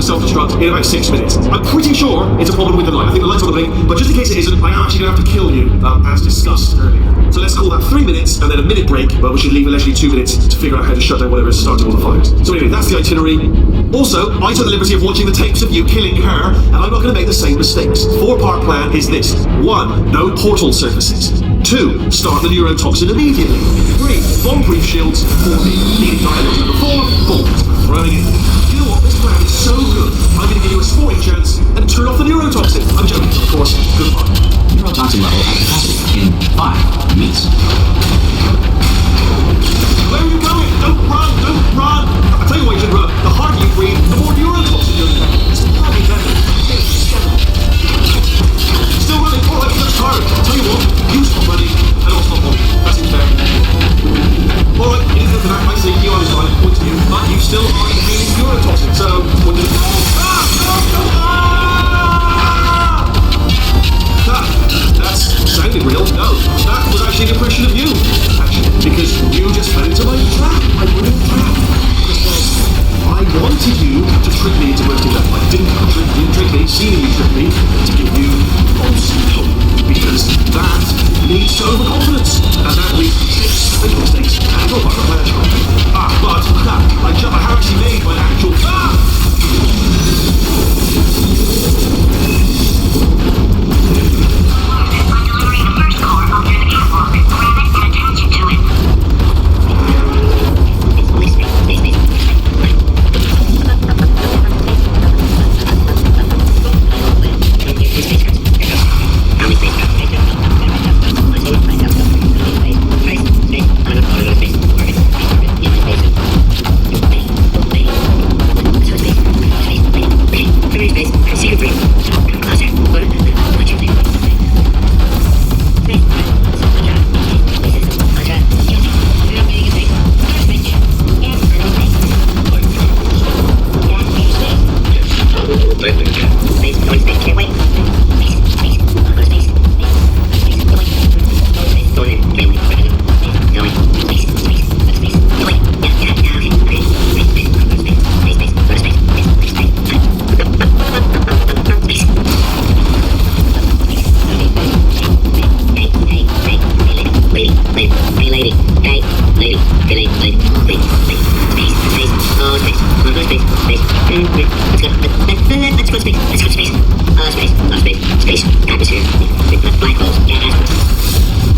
self-destruct in about 6 minutes. I'm pretty sure it's a problem with the light. I think the light's on the blink, but just in case it isn't, I am actually going to have to kill you, as discussed earlier. So let's call that 3 minutes and then a minute break, but we should leave allegedly 2 minutes to figure out how to shut down whatever is starting all the fires. So anyway, that's the itinerary. Also, I took the liberty of watching the tapes of you killing her, and I'm not going to make the same mistakes. 4-part plan is this. 1. No portal surfaces. 2. Start the neurotoxin immediately. 3. Bomb-proof shields. 4. Leading dialogue. Number 4. Bolt. Throwing it. You know what? This plan is so good. I'm going to give you a sporting chance and turn off the neurotoxin. I'm joking, of course. Goodbye. Neurotoxin level at capacity in 5 minutes. Where are you going? Don't run! Don't run! I tell you why you should run. The harder you breathe, the more neurotoxin you'll get. It's probably better. Still running. All right, that's hard. Tell you what, you stop running, and I'll stop running. That's it there. All right, you didn't look at that. I see you. I was right. Point to you. But you still are inhaling neurotoxin. So, what do you do? That sounded real. No, that was actually an impression of you. Actually, because you just fell into my to trick me into bursting that pipe. Didn't trick me, seemingly trick me, to give you false hope. Because that leads to overconfidence. And that leads to big mistakes and your part of pleasure. But I have actually made my actual... I'm delivering the first core up near the catwalk. Grab it and attach it to it.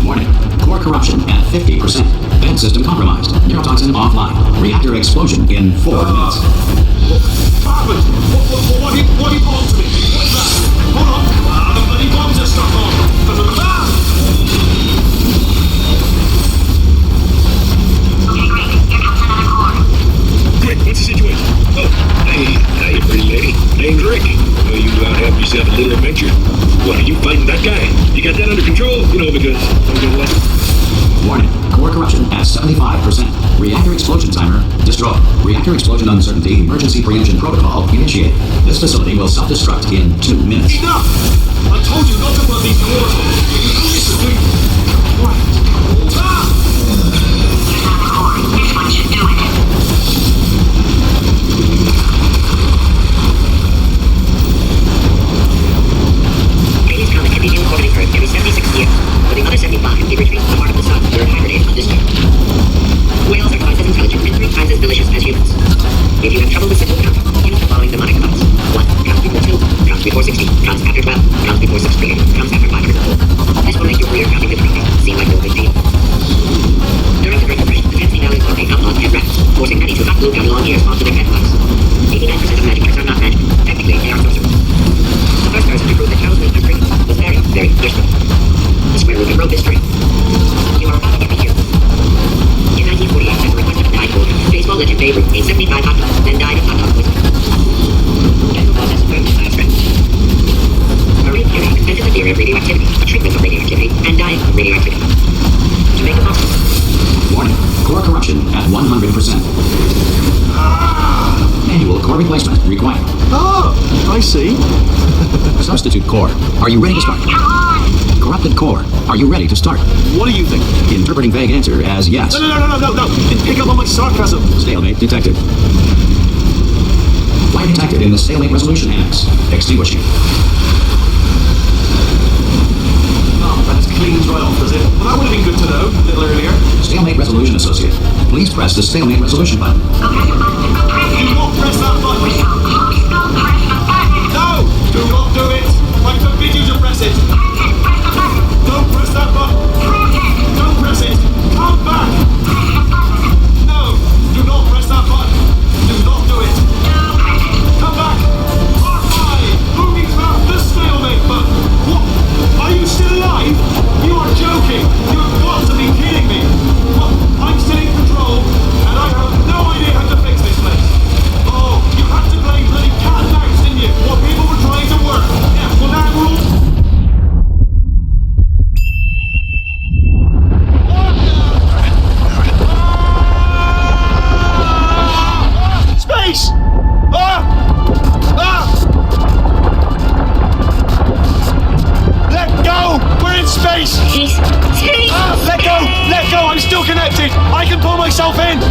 Warning. Core corruption at 50%. Vent system compromised. Neurotoxin offline. Reactor explosion in 4 minutes. What happened? What he bombed to me? What's that? Hold on. The bloody bombs are stuck on. Okay, great. Here comes another core. Rick, what's the situation? Oh, hey, hiya, pretty lady. Name's Rick. Oh, you go out and have yourself a little adventure. What, are you fighting that guy? You got that under control? You know, because... Warning. Core corruption at 75%. Reactor explosion timer destroyed. Reactor explosion uncertainty emergency preemption protocol initiated. This facility will self-destruct in 2 minutes. Enough! I told you not to put these doors on. You do this to me. Right. Here's another core. This one should do it. Previous comet can be orbiting Earth every 76 years. For the other 75, they retreat to the heart of the sun, where hibernating undisturbed. Whales are twice as intelligent and 3 times as delicious as humans. If you have trouble with simple counting, use the following mnemonic thoughts. 1. Counts before 2. Counts before 60. Counts after 12. Counts before 600. Counts after 500. This will make your rear counting difficulties seem like no big deal. During the Great Depression, the Tennessee Valley Authority outlawed pet rats, forcing many to not glue down long ears onto their pet flaps. 89% of magic tricks are not magic. Technically, they are sorcery. The first person to prove that cows make them free was very, very useful. The square root wrote this string. You are about to get me killed. In 1948, at the request of a dying holder, baseball legend Babe Ruth ate 75 hot dogs, then died of hot dog poisoning. General process of burning by a friend. Marie Curie invented the theory of radioactivity, a treatment of radioactivity, and dying of radioactivity. To make it possible. Warning. Core corruption at 100%. Manual core replacement required. I see. Substitute core. Are you ready to start? Come on! Corrupted core. Are you ready to start? What do you think? Interpreting vague answer as yes. No. Pick up on my sarcasm. Stalemate detected. Flight detected in the stalemate resolution annex. Extinguishing. That just cleans right off, does it? Well, that would have been good to know a little earlier. Stalemate resolution associate. Please press the stalemate resolution button. Go press the button. Go press Do it. not press that button. We're so close. Go press the button. No! Do not do it. I forbid you to press it. Press it. Press the button. Don't press that button. Press it. Don't press it. Come back. Press the button. No. Do not press that button. Do not do it. Don't press it. Come back. R5. Moving back the stalemate button. What? Are you still alive? You are joking. You have got to be kidding me. What? I'm still in control, and I have no idea how to fix this place. Oh, you had to play bloody cat and mouse, didn't you? While people were trying to work. Yeah, well now we're all...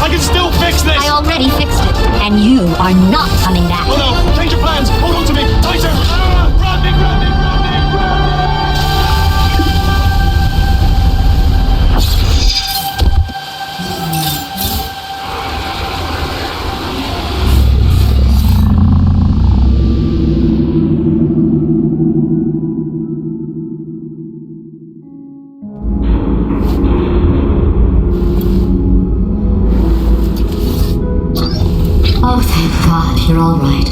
I can still fix this! I already fixed it, and you are not coming back. Oh no! Change your plans! Hold on to me! Tighter! Ah! Grab me, grab me, grab me, grab me! Oh, thank God, you're all right.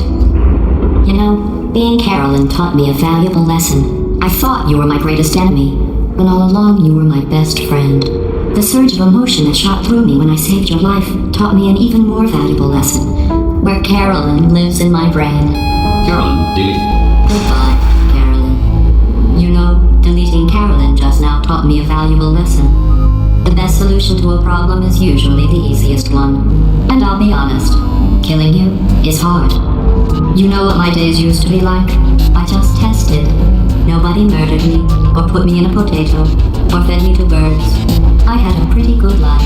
You know, being Carolyn taught me a valuable lesson. I thought you were my greatest enemy, but all along you were my best friend. The surge of emotion that shot through me when I saved your life taught me an even more valuable lesson, where Carolyn lives in my brain. Carolyn, delete. Goodbye, Carolyn. You know, deleting Carolyn just now taught me a valuable lesson. The best solution to a problem is usually the easiest one. And I'll be honest, killing you is hard. You know what my days used to be like? I just tested. Nobody murdered me, or put me in a potato, or fed me to birds. I had a pretty good life.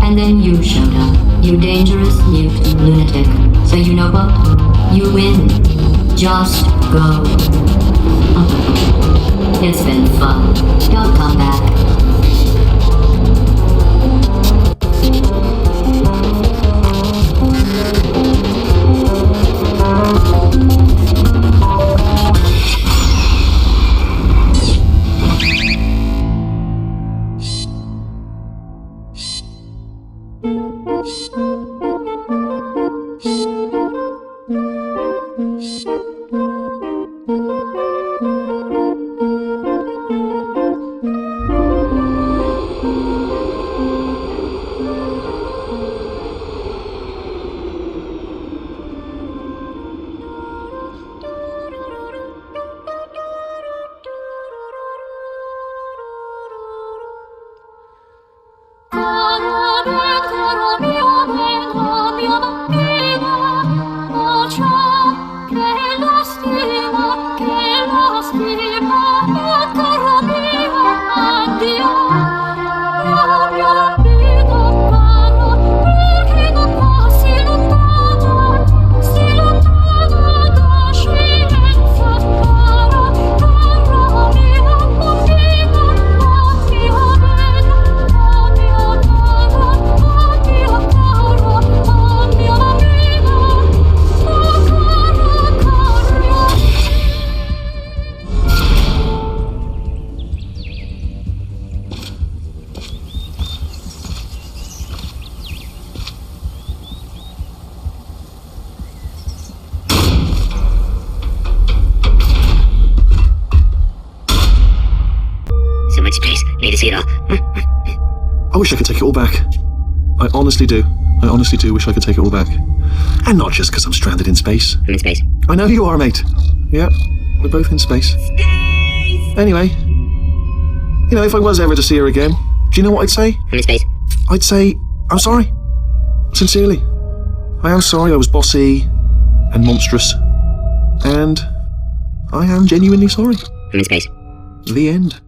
And then you showed up, you dangerous, mute lunatic. So you know what? You win. Just go. It's been fun. Don't come back. I wish I could take it all back. I honestly do. I honestly do wish I could take it all back. And not just because I'm stranded in space. I'm in space. I know you are, mate. Yeah, we're both in space. Anyway, you know, if I was ever to see her again, do you know what I'd say? I'm in space. I'd say, I'm sorry. Sincerely. I am sorry I was bossy and monstrous. And I am genuinely sorry. I'm in space. The end.